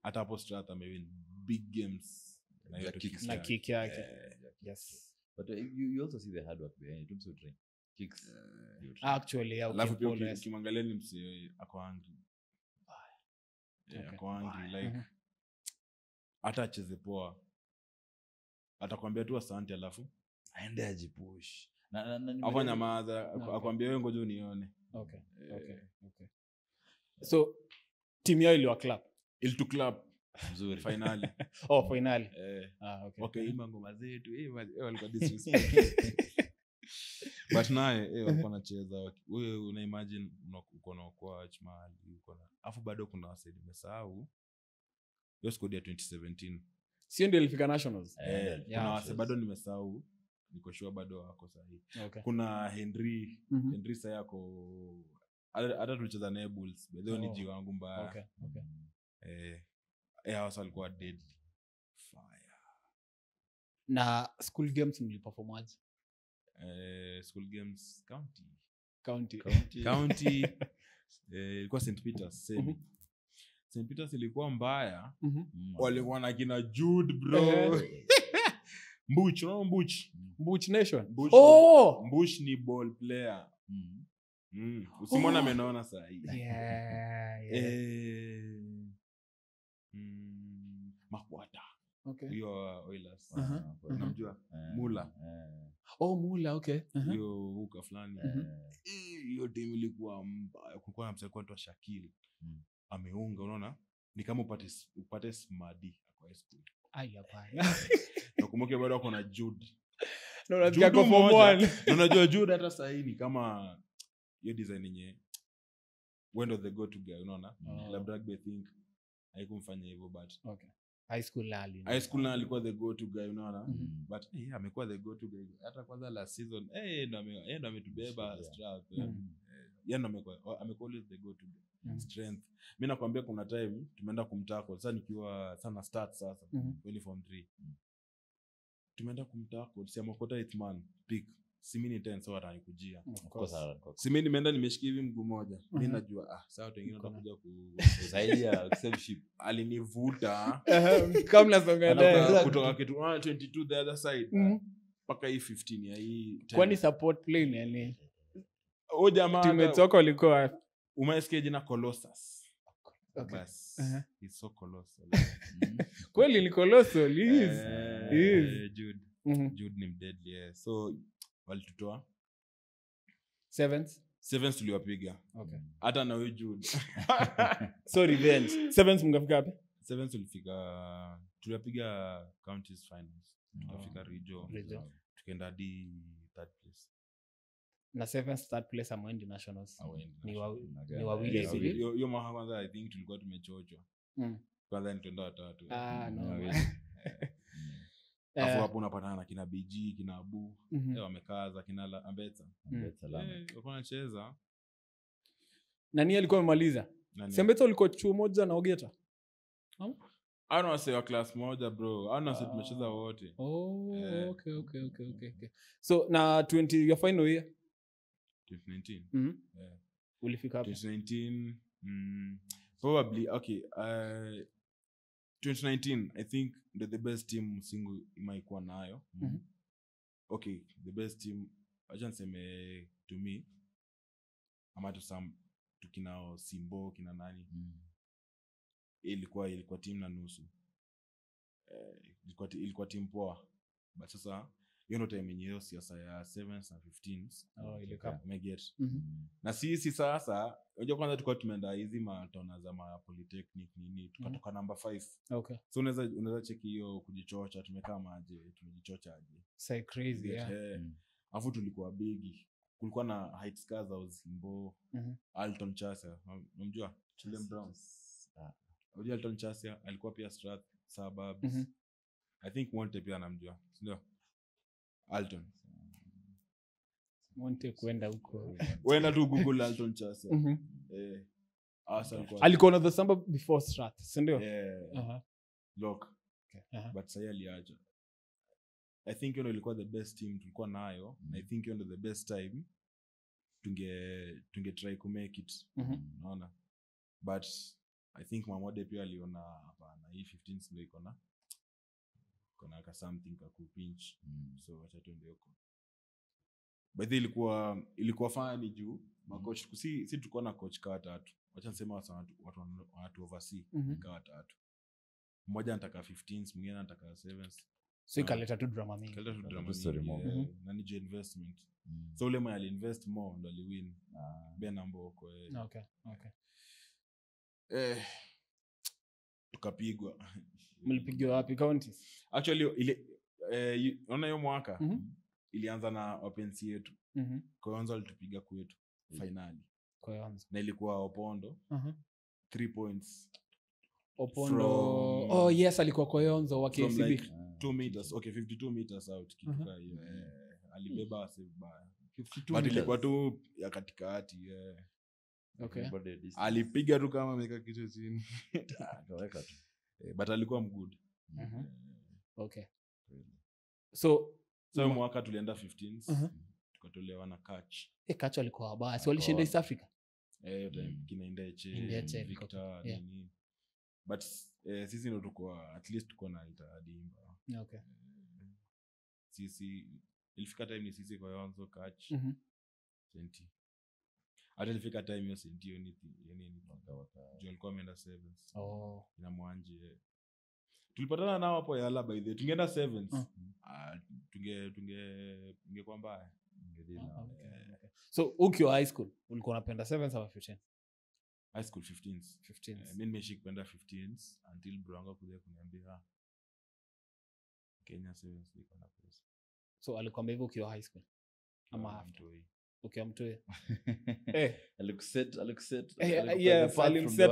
hata hapo Strat amewin big games na hiyo kicks Na yake. kick yake. Yes. But you also see the hard work behind it. Tumso train. Kicks. you train. Actually, yeah, Alafu pia okay. ukimwangalia ni msee ako angry Okay. ako angry like hata acheze poa atakwambia tu asante alafu Aende ajipush. hapo nyamaza akwambia wewe ngoja unione Okay. So team yao iliwa clap. il clap Mzuri. finally Finally. Okay. okay ima ngoma zetu walikuwa disrespect but naye walikuwa nacheza wewe una imagine uko na coach mahali uko na afu bado kuna wasedi nimesahau hiyo squad ya 2017 Sio ndio ilifika nationals. kuna wase bado nimesahau niko sure bado wako sahihi Okay. kuna Henry sasa yako hata tulicheza naye Bulls bado ni ji wangu mbaya Okay. hao walikuwa dead fire Na school games mliperform aje? school games County. county ilikuwa St Peters semi St Peters ilikuwa mbaya walikuwa na kina Jude bro Mbuch no Mbuch Nation. Mbuch ni ball player usimwona amenona saa hii Makwata Okay. hiyo Oilers unamjua Mula Mula, okay. hiyo huka fulani hiyo timu ilikuwa mbaya kulikuwa na mseko tu Shakil ameunga unaona ni kama upate Smadi kwa high school Hapana. nakumbuke bado wako na Jude Na unasikia kwa form 1. unajua Jude hata sasa hii ni kama hiyo design yenye when of the go to guy unaona Club Rugby I think haikumfanya hivyo but Okay. High school na alikuwa the go to guy unaona but amekuwa the go to guy hata kwanza last season ndo ametubeba Strap yeye ndo amekuwa always the go to guy strength mimi nakwambia kuna time tumeenda kumtackle sasa nikiwa sana start sasa when form 3 tumeenda kumtackle si Makota Hitman pick si mimi ni 10 so atanikujia si mimi nimeenda nimeshika hivi mguu moja mimi najua sawa watu wengine watakuja kusaidia save ship alinivuta kama nasonga naye kutoka kitu 22 the other side paka hii 15 ya hii 10 kwani support play ni yani jamaa teammates wako walikuwa umesikia jina Colossus Okay. Bas, he's so colossal kweli ni colossal is Jude ni deadly so walitutoa sevens tuliwapiga okay hata na huyo Jude so revenge sevens mngafika wapi sevens tuliwapiga counties finals tukafika region tukaenda hadi third place na sevens third place amwendi nationals ni wawili hivi hiyo mwaka kwanza I think tulikuwa tumechochwa kwanza nitenda watatu no Alafu hapo unapatana na kina BG, kina Abu, wamekaza kina Ambetsa. Walikuwa wanacheza. Nani alikuwa amemaliza? Sembetsa ulikuwa chuo moja na Ogeta? Ana wase wa class moja bro. Ana wase tumecheza wote. Okay. So na 20 your final year 2019. Ulifika hapo? 2019 probably okay. 2019 I think the best team single imaikuwa nayo. Okay, the best team acha niseme to me ama to some tukinao Simbo kina nani. Ilikuwa team na nusu. Ilikuwa team poa. But sasa hiyo ndo time yenyewe siasa ya 7s na 15s. Ilikuwa umeget. Na sisi sasa unajua kwanza tulikuwa tumeenda hizi matona za ma polytechnic nini tukatoka number 5. Okay. So unaweza check hiyo kujichocha tumekaa maje tumejichocha aje. Say crazy yeah. Afu tulikuwa bigi. Kulikuwa na Heights Scars au Simbo, Alton Chasia. Unamjua? Chilem Browns. Unajua Alton Chasia alikuwa pia Strath Suburbs. I think Monte pia anamjua. Ndio. Alton. Monte kwenda huko. Wenda tu Google Alton Chasia. Alikuwa na the suburb before Strath, si ndio? Lock. But sasa aliacha. I think ilikuwa the best team tulikuwa nayo. I think the best time tunge try to make it. Unaona? But I think Mamode pia aliona hapana hii 15 ndio iko na kuna something ka kupinch. So acha tuende huko. But ilikuwa fani juu makocha si tulikuwa na coach ka watatu. Acha niseme watu oversee ka watatu. Mmoja anataka 15s, mwingine anataka 7s. So ikaleta tu drama mingi. Nani je investment. So ule mwenye aliinvest more ndo aliwin. Benambo kwa Okay. Tukapigwa. Mlipigwa wapi counties? Actually ile unaona hiyo mwaka ilianza na opensi yetu. Koyonzo alitupiga kwetu finali. Koyonzo. Na ilikuwa Opondo. 3 points. Opondo. Yes alikuwa Koyonzo wa KCB. Like 2 meters. Okay, 52 meters out kitu hiyo. Alibeba save baya. 52 but ilikuwa tu ya katikati. Okay. Alipiga tu kama ameka kichwa chini. Akaweka tu. But alikuwa mgood. Okay. So mwaka tulienda 15s. Tukatolewa na Catch. Catch alikuwa wabaya. So walishinda East Africa. Kina Indeche, Victor nini. But sisi ndo tukua at least tuko na itadimba. Okay. Sisi ilifika time ni sisi kwa Yonzo Catch. 20. Hata ilifika time hiyo sentio ni juu alikuwa ameenda 7s. Ina Mwanje. Tulipatana nao hapo Yala by the way. Tungeenda 7s. Tungekuwa mbaya. Okay. So ukiwa high school ulikuwa unapenda 7s au 15? High school 15s. Mimi nimeshika kupenda 15s until Brango kuja kuniambia Kenya 7s iko na pesa. So alikwambia hivyo ukiwa high school ama after? Ukiwa Mtoi. Alikuset. Alimset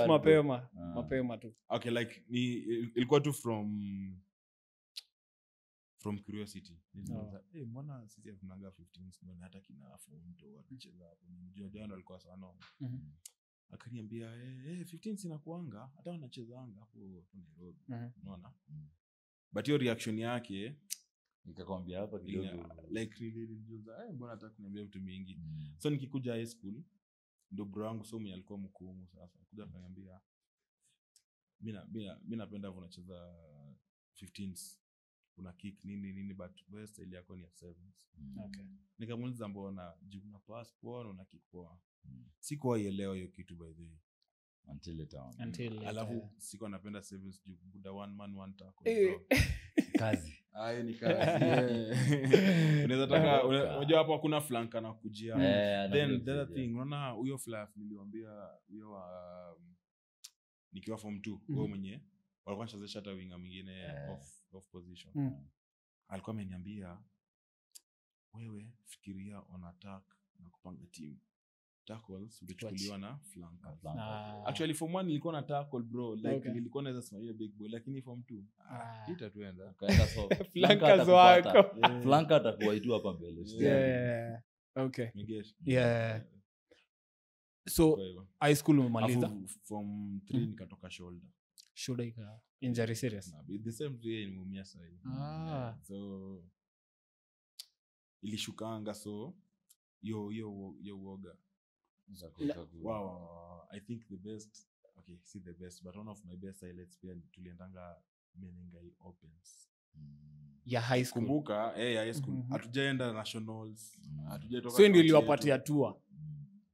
mapema tu. Okay, like ilikuwa tu from curiosity. Mbona sisi tunaanga 15s mbona hata kina Fonto wanacheza hapo. Jana alikuwa sana. Akaniambia 15s inakuanga hata wanachezanga hapo Nairobi. Unaona? But your reaction yake nikakwambia hapa kidogo like really nilijuza mbona hata kuniambia vitu mingi. So nikikuja high school ndo bro wangu so mimi alikuwa mkumu sasa. Kuja kaniambia mimi napenda unacheza 15s. Una kick nini but best ile yako ni ya 7s. Okay. Nikamuuliza mbona juu una pass poa una kick poa. Sikuwa ielewa hiyo kitu by the way. Until later. Alafu sikuwa napenda 7s juu buda one man one tackle. Kazi. Hiyo ni kazi. Unaweza taka unajua hapo hakuna flank na kujia. Then the other thing unaona huyo fluff niliwaambia huyo nikiwa form 2 wewe mwenyewe walikuwa wanachezesha hata winga mwingine off position. Alikuwa ameniambia wewe fikiria on attack na kupanga team. tackles ulichukuliwa na flankers. Actually Form 1 nilikuwa na tackle bro, like Okay. nilikuwa naweza simamia big boy, lakini Form 2 itatuenda. Kaenda soft. Flankers wako. Flanker atakuwa itu hapa mbele. Yeah. Okay. Nigesh. Yeah. So Kwa hivyo. high school umemaliza Afu Form 3 nikatoka shoulder. shoulder ika injury serious. Na the same day nimeumia sasa hivi. So ilishukanga, so yo uoga. Wow, I think the best, okay, see the best, but one of my best highlights pia tuliendanga Menengai Opens. Ya high school. Kumbuka ya high school hatujaenda nationals, hatujatoka. So ndio iliwapatia tour.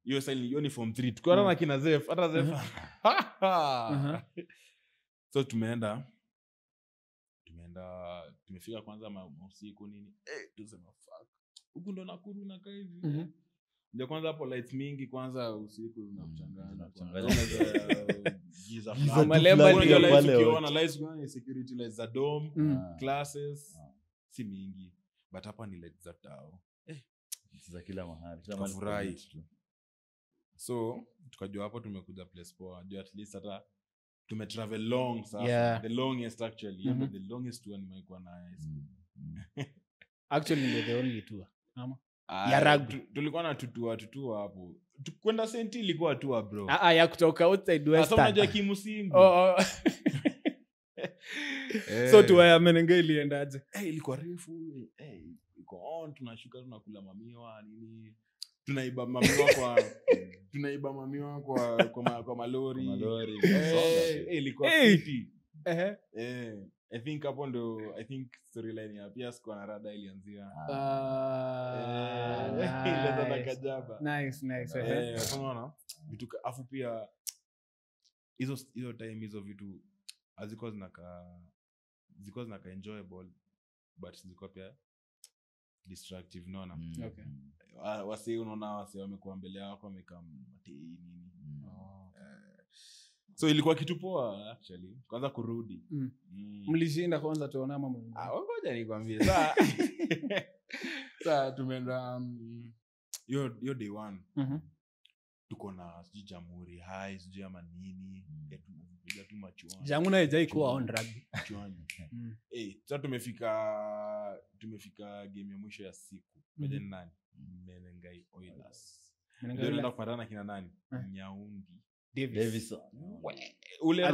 Hiyo sasa hiyo ni Form 3. Tukaona na kina Zef, hata Zef. So tumefika kwanza usiku nini? Tusema fuck. Huku ndo Nakuru na kai hivi. Ndio kwanza hapo lights mingi kwanza usiku unachanganya. Giza malemba ndio lights ukiona lights gani security lights za dome, classes si mingi. But hapa ni lights za tao. Za kila mahali. Furahi. So tukajua hapo tumekuja place poa. Ndio at least hata tumetravel long sasa. Yeah. The longest actually. The longest one nimekuwa na high school. Actually ndio the only tour. Ama ya rugby. Tulikuwa na tutua hapo. Kwenda St. ilikuwa tour bro. Ya kutoka outside west. Sasa unajua Kimusingu. So tour ya Menengai iliendaje? Ilikuwa refu. Iko on, tunashuka tunakula mamiwa nini. Tunaiba mamiwa kwa malori. Ilikuwa fiti. I think hapo ndo storyline ya pia sikuwa na rada ilianzia. Ile za Kajaba. Nice. Unaona? Vitu afu pia hizo time hizo vitu aziko zinaka enjoyable but ziko pia destructive, unaona? Okay. Wasi unaona wasi wamekuwa mbele yako wamekaa matei nini. So ilikuwa kitu poa actually. Kwanza kurudi. Mlishinda kwanza tuona mama. Ngoja nikwambie. Sasa tumeenda yo day 1. Tuko na Jamhuri High, sijui ama nini. Tumepiga tu machuano. Jamuna haijai kuwa on rugby. Machuano. Sasa tumefika game ya mwisho ya siku. Ngoja ni nani? Menengai Oilers. Ndio tunaenda kupatana kina nani? Nyaundi. Davison. Ule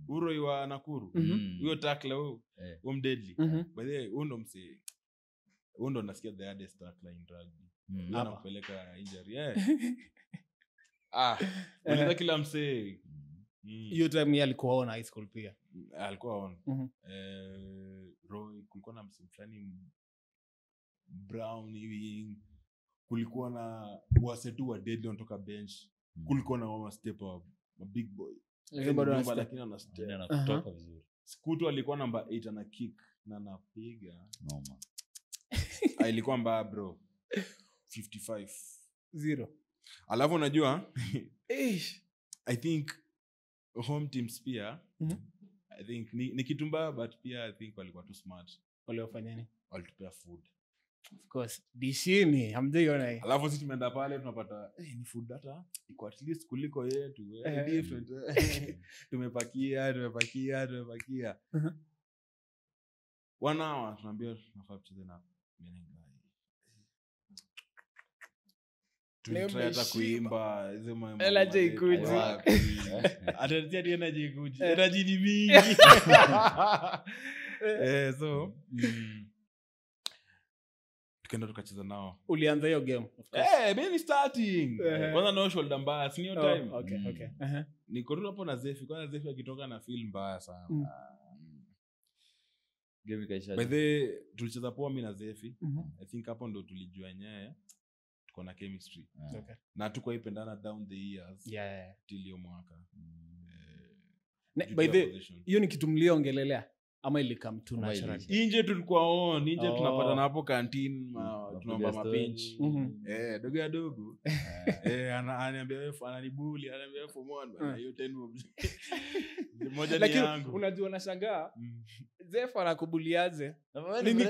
Roy wa Nakuru. Huyo tackler huyo. Deadly. By the way, huyo ndo nasikia the hardest tackler in rugby. Hapa kupeleka injury. Unaweza kila msee. Hiyo time yeye alikuwa on high school pia. Alikuwa on. Roy kulikuwa na msee fulani Brown hivi. Kulikuwa na wasetu wa Deadly wanatoka bench. Kulikuwa na mama step up, a big boy. Lakini ana step na kutoka vizuri. Skutu alikuwa namba 8 ana kick na anapiga. Noma. Ilikuwa mbaya bro. 55-0. Alafu unajua I think home teams pia I think ni kitu mbaya but pia I think walikuwa too smart. Waliofanya nini? Walitupea food. Of course. Dishini hamjaiona hii. Alafu sisi tumeenda pale tunapata ni food data iko at least kuliko yetu. Different. Tumepakia. 1 hour tunaambia tunafaa tucheze na Menengai. Tulitry hata kuimba hizo mambo. Energy ikuji. Atatia energy ikuji. Energy ni mingi. So tukaenda tukacheza nao. Ulianza hiyo game of course. Mimi starting. Kwanza no shoulder mbaya, si hiyo time. Okay. Niko tu hapo na Zefi. Kwanza Zefi akitoka na feel mbaya sana. Game kaisha. By the tulicheza poa mimi na Zefi. I think hapo ndo tulijua yenyewe tuko na chemistry. Okay. Na tuko ipendana down the years. Yeah. Till hiyo mwaka. By the hiyo ni kitu mliongelelea ama ilikam tu natural. Nje tulikuwa on, nje tunapatana hapo canteen, tunaomba mabench. Dogo. Ananiambia wewe ananibuli, ananiambia for one bana hiyo 10 bob. Moja ni yangu. Lakini unajua nashangaa. Zef anakubuliaje? Ni Ni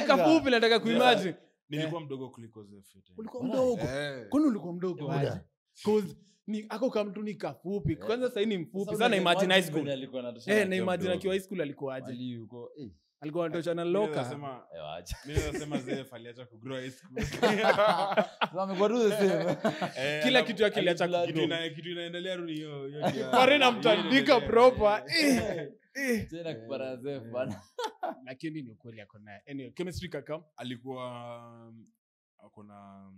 kafupi nataka kuimagine. nilikuwa mdogo kuliko Zef. ulikuwa mdogo kwani ulikuwa mdogo aje cause ni ako kama mtu ni kafupi kwanza sasa ni mfupi sana imagine high school na imagine akiwa high school alikuwa aje alikuwa anatocha na loka mimi nasema Zef aliacha kugrow high school amekuwa tu the same kila kitu yake aliacha kitu inaendelea rudi hiyo Warren amtandika proper tena kupara Zef bana lakini ni ukweli ako naye anyway chemistry kakam alikuwa akona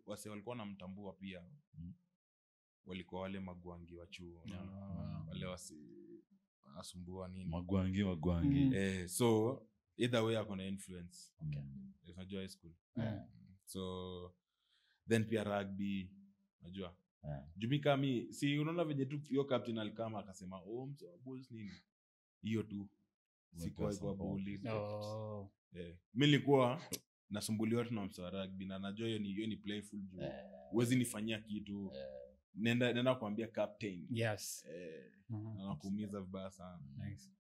wase walikuwa namtambua pia walikuwa wale magwangi wa chuo wale asumbua nini magwangi so either way akona influence unajua high school so then pia rugby unajua Jumika mi si unaona venye tu hiyo captain alikama akasema boys nini hiyo tu sikuwa kwa bully mimi nilikuwa nasumbuliwa tu na msa rugby na najua hiyo ni playful juu huwezi nifanyia kitu nenda kuambia captain yes anakuumiza vibaya sana nice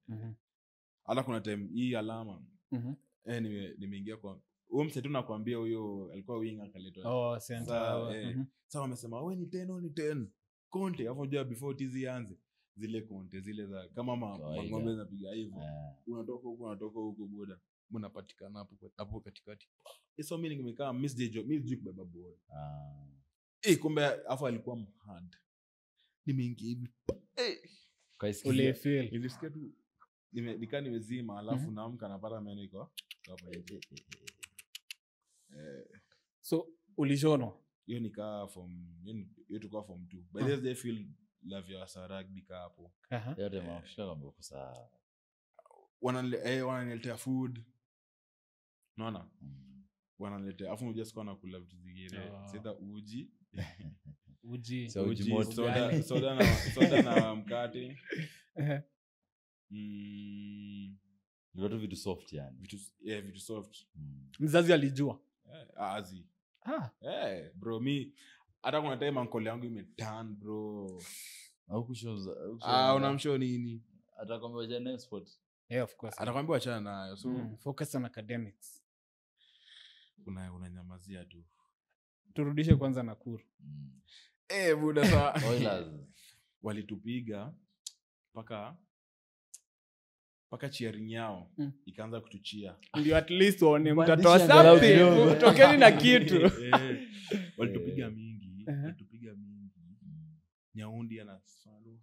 hata kuna time hii alama nimeingia kwa huyo msetu nakwambia huyo alikuwa winga akaletwa center sasa wamesema wewe ni 10 Conte hapo unajua before tizi anze zile Conte zile za kama mangombe zinapiga hivyo unatoka huko boda mnapatikana hapo katikati so mimi nimekaa miss Juk baba boy kumbe afa alikuwa mhard nimeingia hivi ule feel nilisikia tu nikaa nimezima alafu naamka napata meno iko hapa hivi so ulijono hiyo nikaa hiyo tukao form 2 by this day feel love ya rugby ka hapo yote mafika kama kwa saa wananiletea food unaona wananiletea afu unajua sikuwa nakula vitu zingine sasa uji soda na mkate ndio vitu soft yani vitu soft mzazi alijua azi bro mi hata kuna time uncle yangu imeturn bro au kushoza unamshow nini atakwambia jana sport of course atakwambia achana nayo so focus on academics unanyamazia tu turudishe kwanza Nakuru buda saa Oilers walitupiga paka cheering yao ikaanza kutuchia ndio at least waone mtatoa something tokeni na kitu walitupiga mingi Nyaundi ana swalo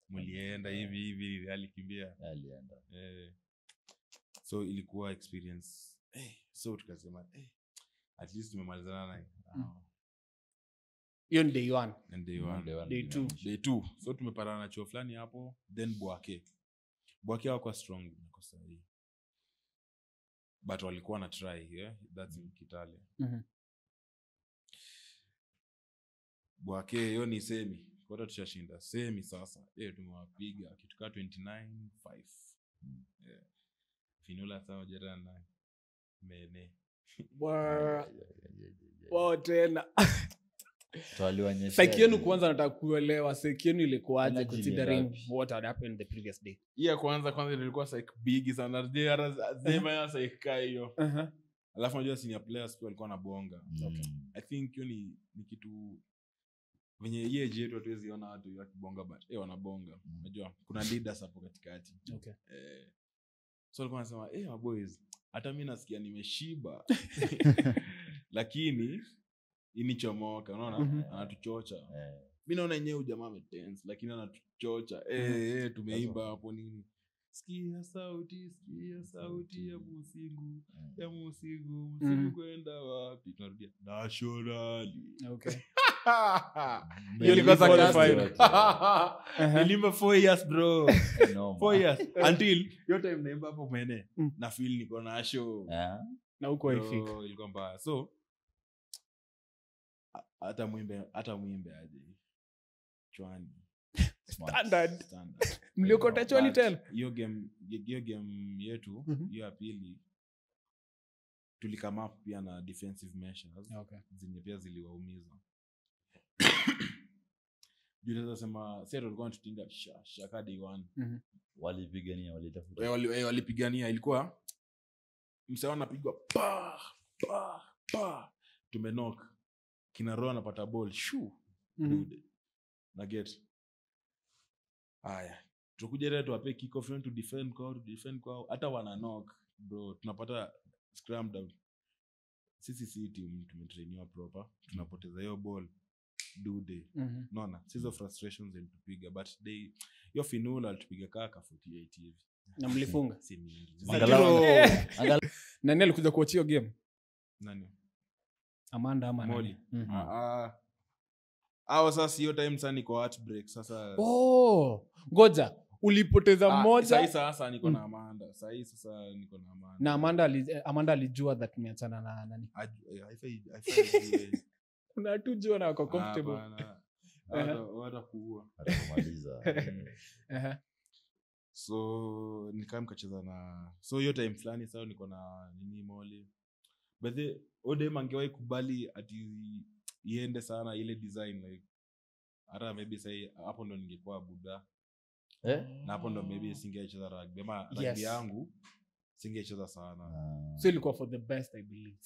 mlienda hivi alikimbia alienda so ilikuwa experience so tukasema at least tumemalizana naye hiyo ni day 1 and day 1 day 2 so tumepatana na chuo fulani hapo then Bwake wako strong kwa sahihi but walikuwa na try that's in Kitale Bwake hiyo ni semi kwa tushashinda semi sasa tumewapiga kitu ka 29-5 finula sawa jirani mene wao tena twalionyesha Sekienu kwanza nataka kuelewa Sekienu ilikuwaje considering what had happened the previous day kwanza ilikuwa like big sana zema ya saika hiyo alafu unajua senior players pia walikuwa na bonga I think hiyo ni kitu venye yeje yetu hatuwezi ona watu wakibonga but wanabonga unajua kuna leaders hapo katikati so alikuwa anasema boys hata mimi nasikia nimeshiba lakini inichomoka unaona anatuchocha mimi naona yenyewe jamaa ametense lakini anatuchocha tumeimba hapo nini sikia sauti ya Musingu Musingu kwenda wapi tunarudia nationally hiyo ilikuwa sacrifice nilimba 4 years bro 4 years until your time naimba hapo mene na feel niko na show na huko ifika ilikuwa mbaya so hata muimbe aje chwani standard mliokota chwani tena hiyo game yetu hiyo ya pili tulikama pia na defensive measures zenye pia ziliwaumiza Julius sema sasa tulikuwa tutinga shaka day 1 walipigania walitafuta walipigania ilikuwa msee anapigwa pa tumenok kina Roa anapata ball dude na get haya tukuja ile tuwape kick off to defend kwao hata wana knock bro tunapata scrum down sisi si team tumetrainiwa proper tunapoteza hiyo ball dude naona sizo frustrations zilitupiga but they hiyo finula alitupiga kaka 48 hivi na mlifunga si mingi nani alikuja kuachia game nani Amanda ama Molly nani? sasa hiyo time sana niko heartbreak sasa ngoja ulipoteza mmoja sasa niko na Amanda sasa niko na Amanda na Amanda alijua that umeachana na nani unatujua na wako comfortable wata kuua atamaliza so nikaa mkacheza na so hiyo time fulani sasa niko na nini Molly but the ode mangewahi kubali ati iende sana ile design like hata maybe say hapo ndo ningekuwa buda na hapo ndo maybe singecheza rugby ama rugby yangu singecheza sana so ilikuwa for the best I believe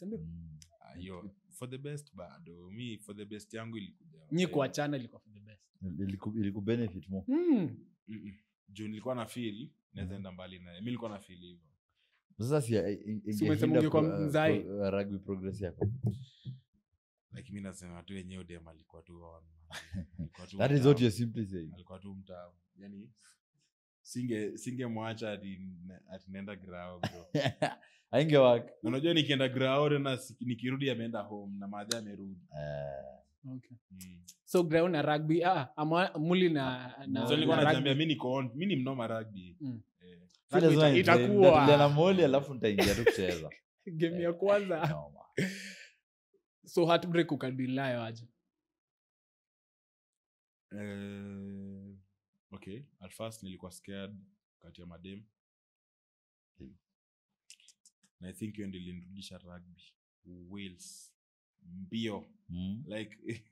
hiyo for the best bado me for the best yangu ilikuja nyi kuachana ilikuwa for the best iliku benefit more juu nilikuwa na feel naweza enda mbali na mimi nilikuwa na feel hivyo sasa si rugby progress yako like mimi nasema tu yenyewe dem alikuwa tu that is what you simply saying alikuwa tu mtamu yani singemwacha ati nenda grao bro haingewaka unajua nikienda grao na nikirudi ameenda home na maadhi amerudi okay so grao na rugby muli na so nilikuwa naambia mimi ni mnoma rugby itakuwa na Molly alafu nitaingia tu kucheza game ya kwanza so heartbreak ukadiliayo aje okay at first nilikuwa scared kati ya madem na I think hiyo ndio ilinirudisha rugby Wales mbio like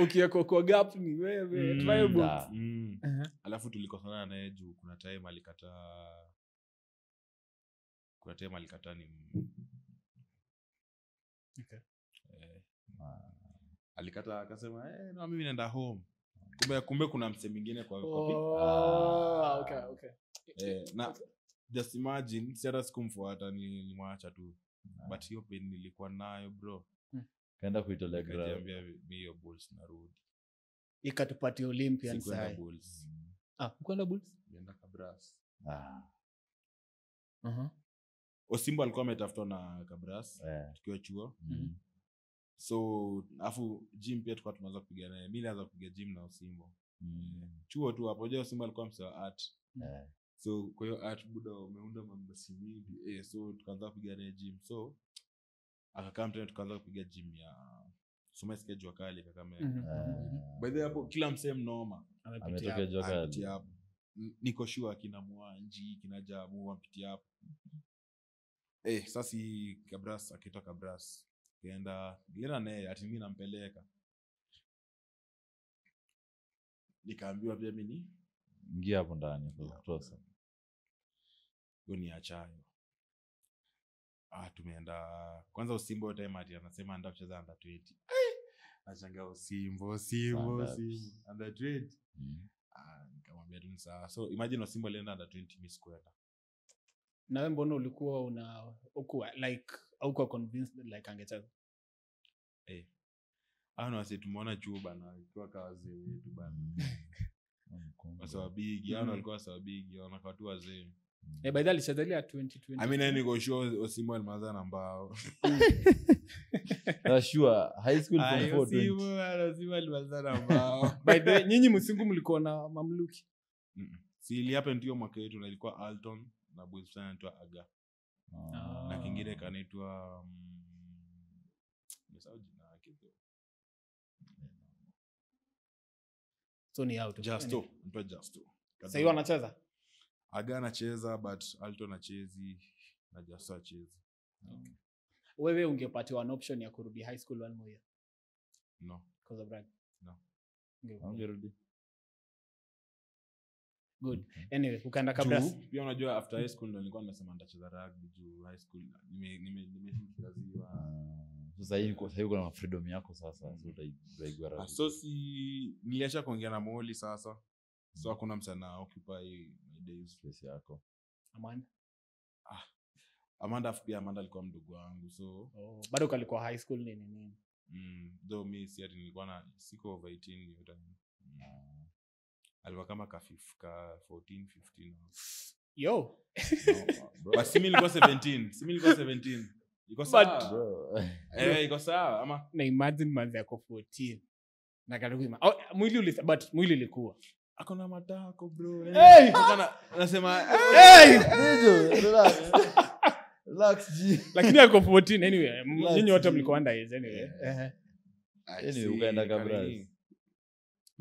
ukieko kwa gap ni wewe tribal alafu tulikosana naye juu kuna time alikataa ni okay alikataa akasema no mimi naenda home kumbe kuna mse mwingine kwa okay na just imagine siara sikumfuata nilimwacha tu but hiyo pain nilikuwa nayo bro kaenda kuitolea grao kajiambia hiyo Bulls narudi ikatupatia Olympian sai Bulls ukwenda Bulls nenda Kabras Osimbo alikuwa ametafutwa na Kabras tukiwa chuo so afu gym pia tulikuwa tumeanza kupiga naye mimi nilianza kupiga gym na Osimbo chuo tu hapo je Osimbo alikuwa msewa art so kwa hiyo art buda umeunda mambasi mingi so tukaanza kupiga naye gym so akakaa mtani tukaanza kupiga gym ya soma schedule kali kama by the hapo kila msee mnoma ametokea jokali hapo niko sure kina Mwanji kina Jabu wapitia hapo sasa Kabras akitoka Kabras kaenda naye ati mimi nampeleka nikaambiwa pia mimi ingia hapo ndani cross hiyo ni achayo tumeenda kwanza Osimbo time ati anasema anda kucheza under 20 achanga Osimbo under 20 nikamwambia tu sawa so imagine Osimbo alienda under 20 miss kwenda na wewe mbona ulikuwa ukuwa like hauko convinced like angecheza no sisi tumeona chuo bana ikiwa kazi wetu bana sawa big walikuwa sawa big wanakaa tu wazee by the alichezalia 2020 I mean niko sure Osimbo alianza na mbao sure high school for 420 Osimbo alianza na mbao by the nyinyi msingu mlikuwa na mamluki si ili happen ndio mwaka wetu na ilikuwa Alton na boys fulani anaitwa Aga na kingine kanaitwa nimesahau jina yake so ni out Justo sasa hiyo anacheza Aga anacheza but Alton anachezi na Justo anacheza wewe ungepatiwa an option ya kurudi high school one more year no because of rugby no ungerudi good. Anyway, ukaenda Kabras. Pia unajua after high school ndo nilikuwa nimesema nitacheza rugby juu high school nimeshikaziwa. Sasa hii uko na freedom yako sasa, so utaigwa rugby. So niliacha kuongea na Molly sasa. So hakuna msana occupy my days space yako. Amanda pia alikuwa mdogo wangu so bado kalikuwa high school nini. Though me si ati nilikuwa na siko over 18 hiyo time. Alikuwa kama 14 15. Yo. But mimi nilikuwa 17. Iko sawa bro. Iko sawa ama na imagine manzi yako 14. Na karibu mwili ulikuwa akona matako bro. Hey! Nasema hey! Relax G. Lakini ako 14 anyway. Nyinyi wote mlikuwa under age anyway. Anyway ukaenda Kabras. Mimi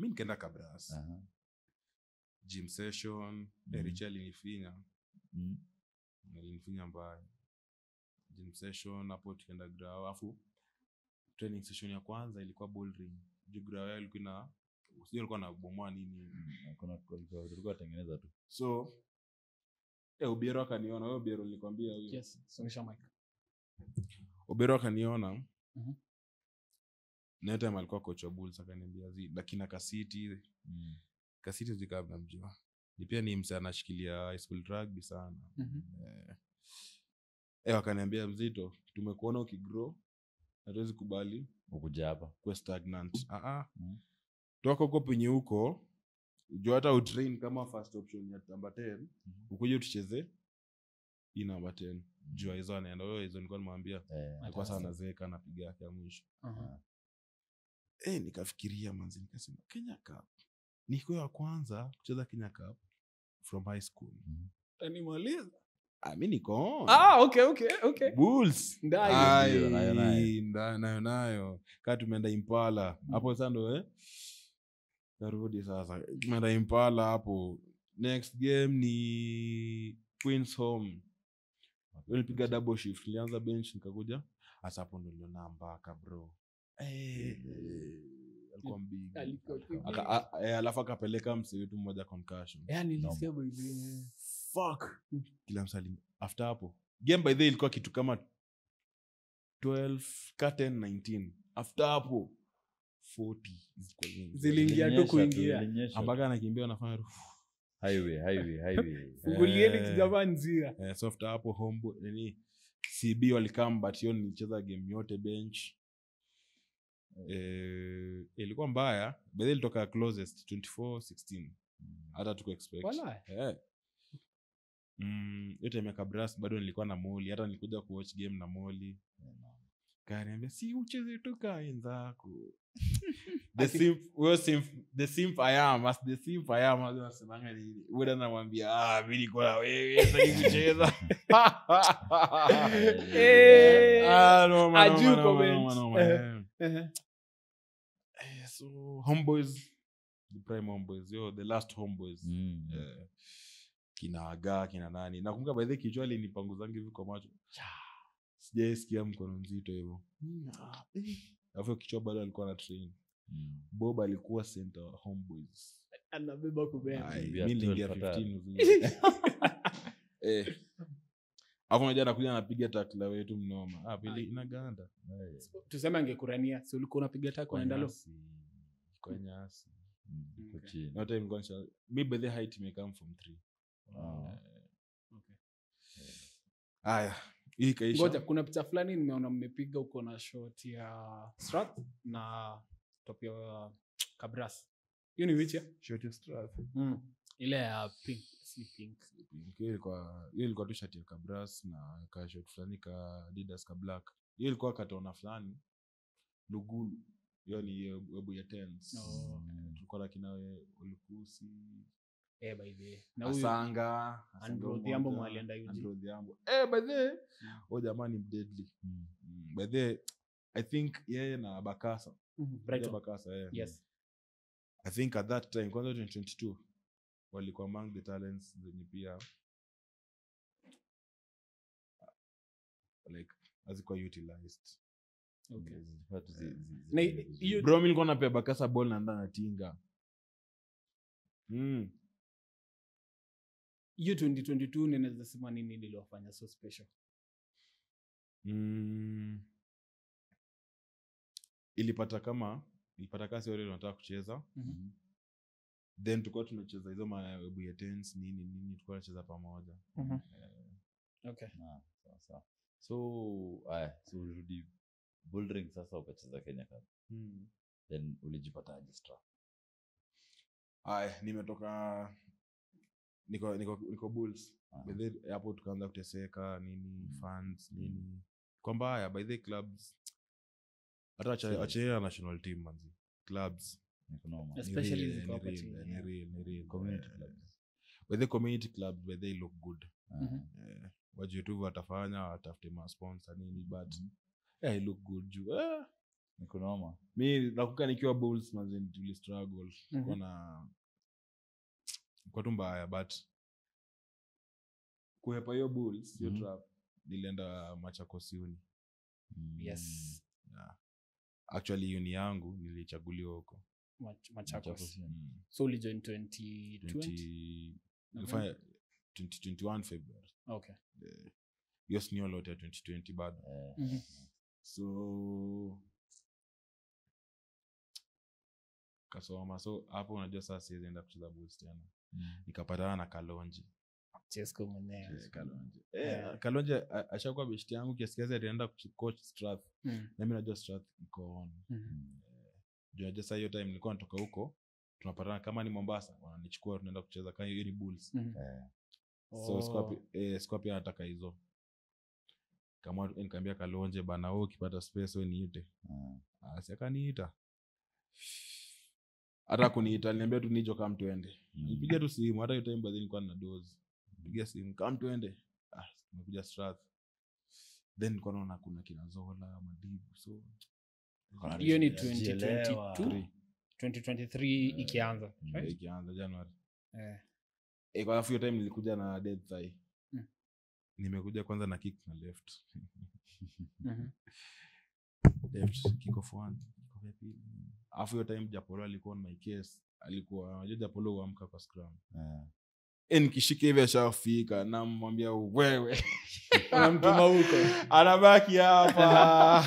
nikaenda Kabras. Gym session, Richard alinifinya. Alinifinya mbaya. Gym session hapo tukaenda ground alafu training session ya kwanza ilikuwa bouldering. Juu ground ilikuwa na bomoa nini. Tulikuwa tengeneza tu. So Obiero akaniona, wewe Obiero nilikwambia huyo. Yes, songesha mic. Obiero akaniona. Na time alikuwa coach wa Bulls akaniambia lakini Kasiti. Kasiti zikawa namjua. Ni pia ni msana anashikilia high school rugby sana. Akaniambia Mzito, tumekuona ukigrow. Hatuwezi kubali ukuja hapa kwa stagnant. Toka huko penye huko. Ujua hata utrain kama first option ya number 10 ukuje utucheze hii number 10 jua hizo anaenda wewe hizo nilikuwa nimwambia alikuwa sana zeeka anapiga yake ya mwisho nikafikiria manzi nikasema Kenya Cup niko ya kwanza kucheza Kenya Cup from high school animaliza mimi niko okay Bulls nayo nayo kama tumeenda Impala hapo sasa ndo narudi sasa tumeenda Impala hapo next game ni Queens Home nilipiga double shift nilianza bench nikakuja hasa hapo ndo niliona Mbaka bro alikuwa big alafu akapeleka msee wetu mmoja concussion nilisikia baby fuck kila msalimu after hapo game by the way ilikuwa kitu kama 12 10 19 after hapo 40 ziliingia tu kuingia ambaka anakimbia anafanya highway fungulieni kijama njia so after hapo homeboy nini CB walikam but hiyo nilicheza game yote bench ilikuwa mbaya by the way ilitoka closest 24-16 hata tuko expect yote ya Kabras bado nilikuwa na Molly hata nilikuja kuwatch game na Molly kaniambia si ucheze tu kaenzako the simp I am nasemanga nini wewe anamwambia mimi niko na wewe sasa kucheza so homeboys the prime homeboys the last homeboys kina kina nani nakumbuka by the way kichwa alinipanguzanga hivi kwa macho sijaisikia mkono mzito hivyo alafu kichwa bado alikuwa na train Bob alikuwa center homeboys anabeba kubeba mimi niliingia 15 hapo unajua anakuja anapiga tackle wetu mnoma pili inaganda tuseme angekurania si ulikuwa unapiga tackle unaenda lo kwa nyasi kwa chini not even conscious maybe by the height may come from 3 haya hii kaisha ngoja kuna picha fulani nimeona mmepiga uko na shot ya Strath na top ya Kabras hiyo ni which ya shot ya Strath ile ya pink hiyo ilikuwa tu shot ya Kabras na ka shot fulani ka Adidas ka black hiyo ilikuwa katona fulani Lugulu hiyo ni webu ya 10 tulikuwa na kina Olukusi by the way na Asanga Andrew Dhiambo mwalienda yuji Andrew Dhiambo by the way jamani deadly by the I think yeye na Bakasa Brighton Bakasa yes I think at that time kwanza 2022 walikuwa among the talents zenye pia like azikuwa utilized bro mimi nilikuwa napea Bakasa ball na ndana tinga hiyo 2022 ninaweza sema nini niliwafanya so special? Ilipata kasi wale wanataka kucheza. Then tulikuwa tunacheza hizo mabuye tens nini tulikuwa tunacheza pamoja. Okay. Sawa. So urudi Bullring sasa ukacheza Kenya Cup. Then ulijipata aje Strath? Nimetoka niko Bulls. By the hapo tukaanza kuteseka nini fans nini. Kwa mbaya by the clubs hata achia national team manzi. Clubs especially ni real community clubs. By the community clubs where they look good. Wajue tu watafanya watafute ma sponsor nini but I look good juu. Niko noma. Mimi nakuka nikiwa Bulls manzi tuli struggle. Kwa tu mbaya but kuhepa hiyo Bulls hiyo trap nilienda Machakos Uni. Yes. Actually uni yangu nilichaguliwa huko Machakos. So ulijoin 2020 2021 February. Okay. Yes, ni lot ya 2020 bado. So kasoma so hapo unajua sasa siwezi enda kucheza Bulls tena. Nikapatana na Kalonji. Chesko mwenyewe. Kalonji. Kalonji ashakuwa best yangu kiasi alienda coach Strath. Na mimi najua Strath iko on. Ndio sasa hiyo time nilikuwa natoka huko tunapatana kama ni Mombasa wananichukua tunaenda kucheza kama hiyo ni Bulls. So squad anataka hizo. Kama nikamwambia Kalonje bana wewe ukipata space wewe niite. Akaniita. Hata kuniita niambia tu nijo kama tuende. Nipigia tu simu hata hiyo time baadhi nilikuwa na dozi. Nipigia simu kama tuende. Nimekuja Strath. Then nilikuwa naona kuna kina Zola, Madibu so hiyo ni 2023 ikianza, right? Ikianza January. Kwa hiyo time nilikuja na dead thigh. Nimekuja kwanza na kick na left. Left kick off one. Afu hiyo time Japolo alikuwa on my case. Unajua Japolo huamka kwa scrum. Nikishika hivi ashafika na mwambia wewe anamtuma huko. Anabaki hapa.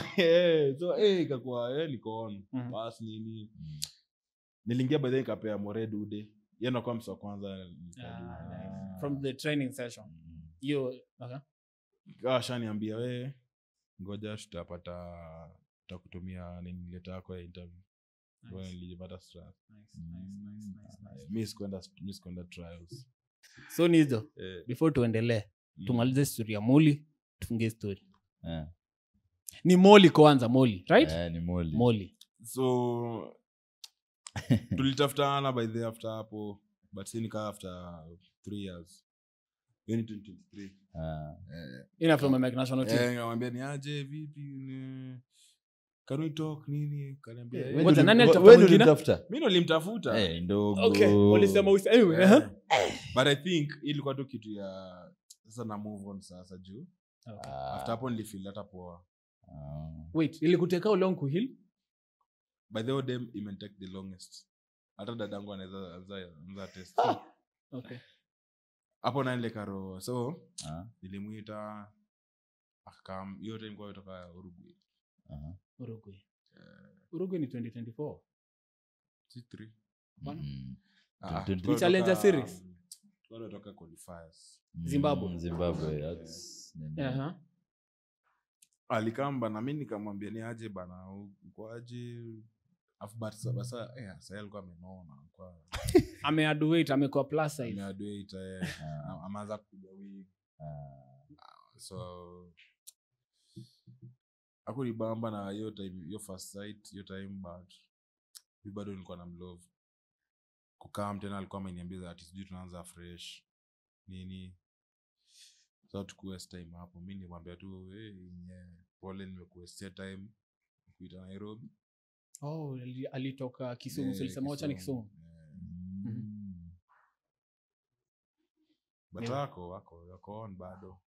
So ikakuwa niko on. Bas nini. Nilingia baadaye nikapea Mored Ude. Yeye ndo kwa msa kwanza from the training session. Hiyo shaniambia wewe ngoja tutakutumia nini leta yako ya interview. Wewe nilijipata Strath. Nice. Mimi sikuenda trials. So nizo before tuendelee tumalize story ya Moli tufungie story. Ni Moli kwanza Moli, right? Ni Moli. Moli. So tulitafutana by the after hapo but sinika after 3 years. 2023. Ina from my national team. Ngambia ni aje vipi can we talk nini kaniambia Ngoja nani alitafuta? mimi nilimtafuta. Ndogo. Okay, ulisema anyway. But I think ilikuwa tu kitu ya sasa na move on sasa juu. Okay. After hapo nilifeel hata poa. Wait, ilikuteka long kuheal? By the way them even take the longest. Hata dadangu anaweza test. Okay. Hapo na ile karo so nilimuita akakam hiyo time kwa kutoka Uruguay. Uruguay ni 2024. C3. Bana. Ni Challenger Series. Wale kutoka qualifiers. Zimbabwe. Alikamba na mimi nikamwambia ni aje bana uko aje afu but sasa sasa alikuwa amenona kwa ameaduate amekuwa plus size ameaduate amaanza kupiga wig so akuli bamba na hiyo time hiyo first sight hiyo time but mimi bado nilikuwa na mlove kukaa tena alikuwa ameniambia ati sijui tunaanza fresh nini so tukuwaste time hapo mimi nimwambia tu pole nimekuwaste time kuita Nairobi. Alitoka Kisumu ulisema acha ni Kisumu. But wako on bado.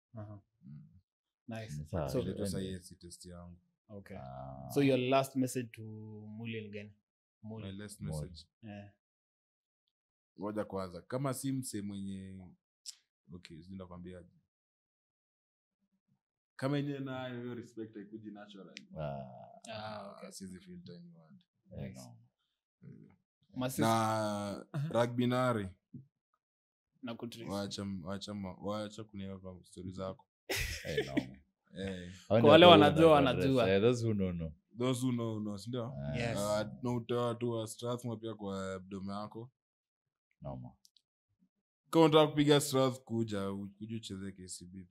Nice. So let us say test yangu. Okay. So your last message to Muli again. My last message. Ngoja kwanza kama si mse mwenye okay zinda kwambia kama yenyewe na hiyo respect haikuji naturally Okay. sizi filter anyone Masisi na rugby nari na kutrace. waacha kuniweka kwa story zako Kwa wale wanajua those who know those who know ndio Yes. na utoa tu wa Strathmore pia kwa abdomen yako no kama unataka kupiga Strath kuja ucheze KCB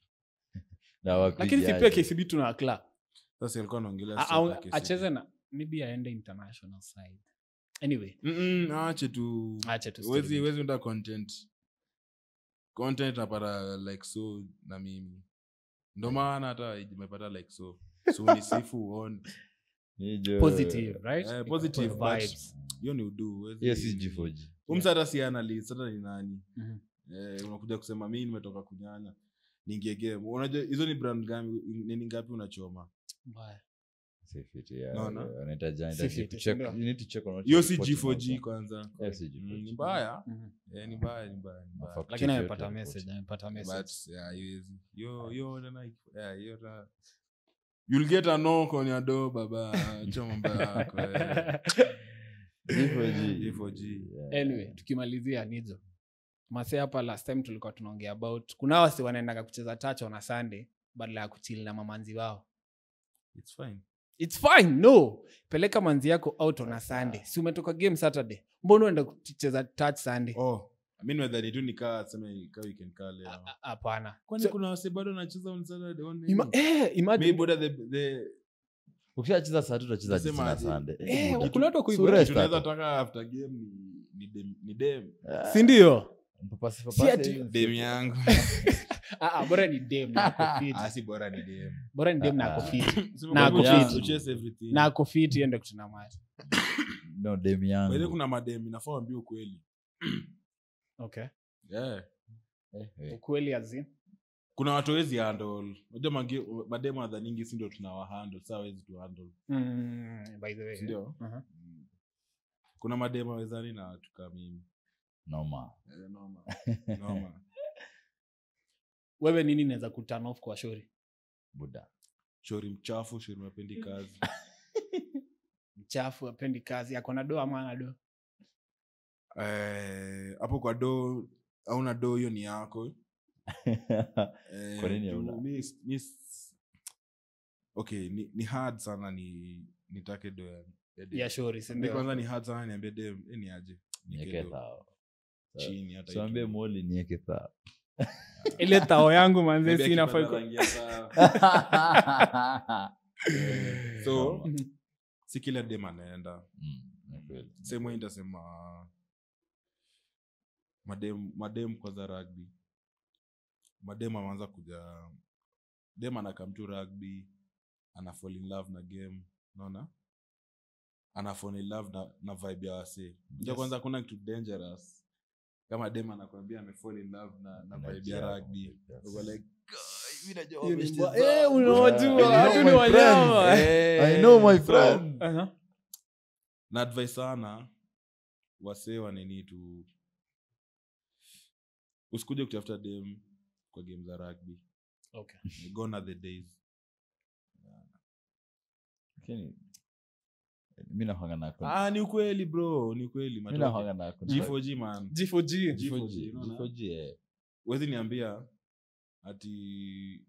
Lakini si pia KCB tuna club. sasa alikuwa anaongelea Acheze na maybe aende international side. Anyway, aache tu wezi unda content napata like so na mimi ndo maana hata imepata like so ni sifu uone positive, right? positive vibes. Hiyo ni udu yes G4G umsata si analyst hata ni nani unakuja kusema mimi nimetoka kunyanya ningie game unajua hizo ni brand gani nini ngapi unachoma Mbaya. hiyo si G4G kwanza ni mbaya ni mbaya Lakini amepata message but haiwezi yo na you'll get a knock on your door baba choma mbaya G4G Anyway, tukimalizia nizo mase hapa last time tulikuwa tunaongea about kuna wasi wanaenda kucheza touch on a Sunday badala ya kuchill na mamanzi wao. It's fine. No. Peleka manzi yako out on a Sunday. Si umetoka game Saturday. Mbona uenda kucheza touch Sunday? Mimi nadhani tu nikaa sema kaa weekend kale. Hapana. Kwani kuna wase bado wanacheza on Saturday on. Imagine boda the ukishacheza saa 2 utacheza tena Sunday. Kuna watu kuiva. Tunaweza taka after game ni dem. Si ndio? Papasi dem yangu. Bora ni dem na kofiti. Si bora ni dem. Bora ni dem na kofiti. Na kofiti chase everything. Na kofiti ende kutana maji. No dem yangu. Wewe kuna madem inafaa ambie ukweli. Okay. Yeah. Ukweli azin. Kuna watu wezi handle. Unajua madem adhaningi si ndio tunawa handle. Sasa wezi tu handle. By the way. Ndio. Kuna madem wezani na watu kama mimi. Noma. Wewe nini inaweza kuturn off kwa shori? Buda. Shori mchafu, shori mapendi kazi. Mchafu apendi kazi. Ako na do ama ana do? Hapo kwa do hauna do hiyo ni yako. Kwa nini hauna? Okay, ni hard sana nitake do ya shori, si ndio? Kwanza ni hard sana niambie dem ni aje. Nieke thao. Chini hata hiyo. Tuambie moli nieke thao. Ile thao yangu manze sina faiko. So si kila dem anaenda. Same way nitasema madem kwanza rugby. Madem anaanza kuja dem anakam tu rugby, ana fall in love na game, unaona? Ana fall in love na vibe ya wase. Unajua kwanza kuna kitu dangerous. Kama dem anakuambia ame fall in love na vibe ya rugby. Uko like mimi najua unajua hatu ni wanyama. I know my friend. Na advice sana wase waneni tu usikuje kutafuta dem kwa game za rugby. Okay. Gone are the days. Lakini mimi nahanga na ni ukweli bro, ni ukweli mimi nahanga na G4G man. G4G. Wewe niambia ati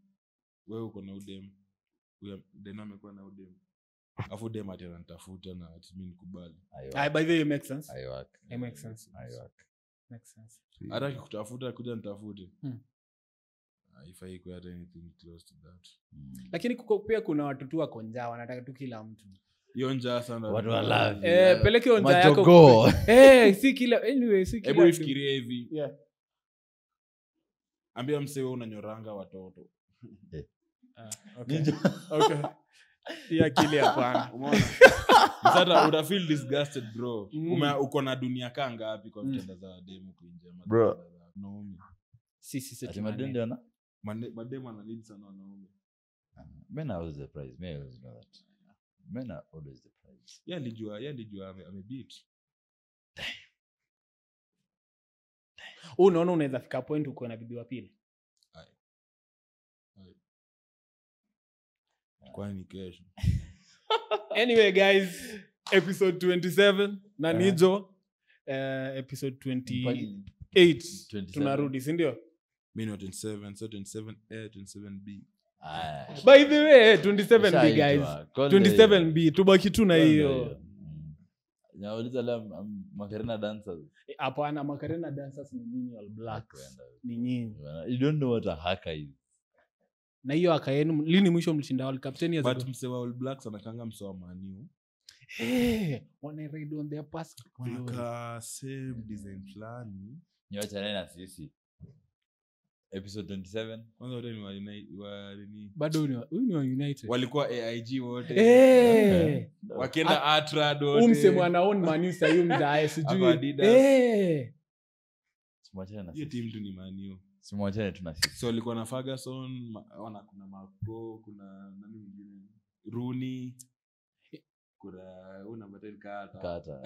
wewe uko na udem. Huyo dem amekuwa na udem. Afu dem ati anatafuta na ati mimi nikubali. By the way makes sense. I makes sense. Makes sense. Hata kutafuta kuja nitafute. If I could anything close to that. Lakini pia kuna watu tu wako njaa wanataka tu kila mtu. Hiyo njaa sana. Watu wa love. Peleke hiyo njaa yako. Si kila anyway, si kila. Hebu ifikirie hivi. Yeah. Ambia msee wewe unanyoranga watoto. Okay. Ya kile hapana. Umeona? Sasa uta feel disgusted bro. Uko na dunia kaa ngapi kwa vitanda za demu kuingia bro. Wanaume. Sisi mademu ana mademu ana need sana wanaume. Men are always the prize. Men always know that. Men are always the prize. Yeye alijua amebeat. unaona unaweza fika point uko na bibi wa pili kwani kesho. Anyway guys, episode 27 na Nijo episode 28 tunarudi si ndio? Mimi 27 so 27A 27B. By the way 27B guys, 27B tubaki tu na hiyo. Nauliza leo Macarena dancers. Hapana, Macarena dancers ni nyinyi All Blacks. Ni nyinyi. You don't know what a haka is. Na hiyo haka yenu lini mwisho mlishinda World Cup 10 years ago? But msewa All Blacks anakanga msewa Man U. When I ride on their past Waka same design fulani. Nyocha na sisi. Episode 27. Kwanza wote ni bado huyu ni wa United. Walikuwa AIG wote. Wakienda Atrad wote. Umsemo anaon Man U sasa mzae sijui. Simwachane na hiyo sisi. team tu ni Man U. Simwachane tu na sisi. So walikuwa na Ferguson, kuna Marco, kuna nani mwingine? Rooney. Kuna una Martin Kata.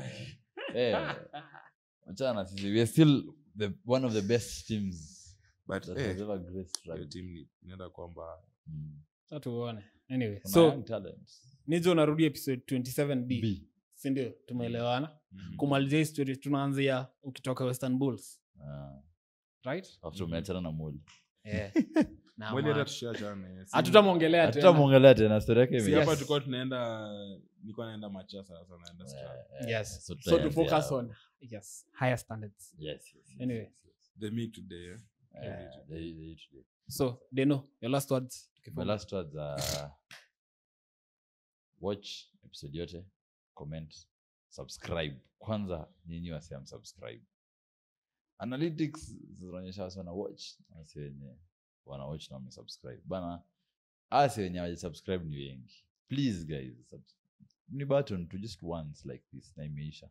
Achana na sisi. We are still one of the best teams. But that has ever graced hiyo rugby. team inaenda kwamba Sasa tuone. Anyway, Kuna so young talents. Nijo narudi episode 27B. B. Si ndio? Tumeelewana. Kumalizia story tunaanzia ukitoka Western Bulls. Right? After umeachana na Muli. Na mwele hata tushachana. hatutamwongelea tena. Hatutamwongelea tena story yake Si ime. hapa tulikuwa tunaenda nilikuwa naenda Manchester sasa naenda Stroud. Yes. So So to tutaanzia focus hapo. on higher standards. Yes. Anyway. The meet today. They So, Deno, your last words. My last words are watch episode yote, comment, subscribe. Kwanza nyinyi wasiam subscribe. Analytics zinaonyesha watu wana watch, wasi wenye wana watch na wamesubscribe. Bana asi wenye waje subscribe ni wengi. Please guys, ni button to just once like this na imeisha.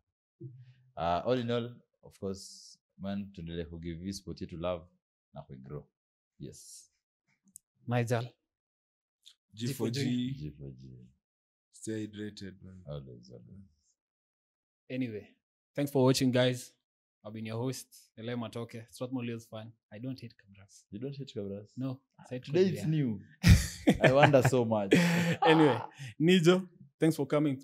All in all, of course, man, tuendelee kugive this sport to love na kugrow. Yes. Nigel. G4G. G4G. Stay hydrated, man. Always. Anyway, thanks for watching, guys. I've been your host, Ele Matoke. Strathmore fan. I don't hate cameras. You don't hate cameras? No. Today it's new. I wonder so much. Anyway, Nijo, thanks for coming.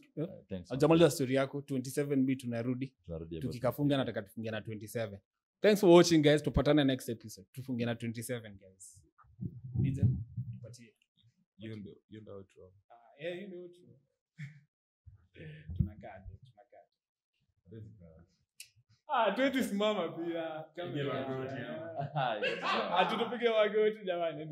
Thanks. Ajamaliza story yako 27B tunarudi. Tunarudi hapo. Tukikafunga nataka tufunge na 27. Thanks for watching, guys. Tupatane next episode. Tufunge na 27, guys. Nijo, tupatie. You know outro. You know outro. Tunakaa. Tuwezi simama pia. Tutupige magoti jamani.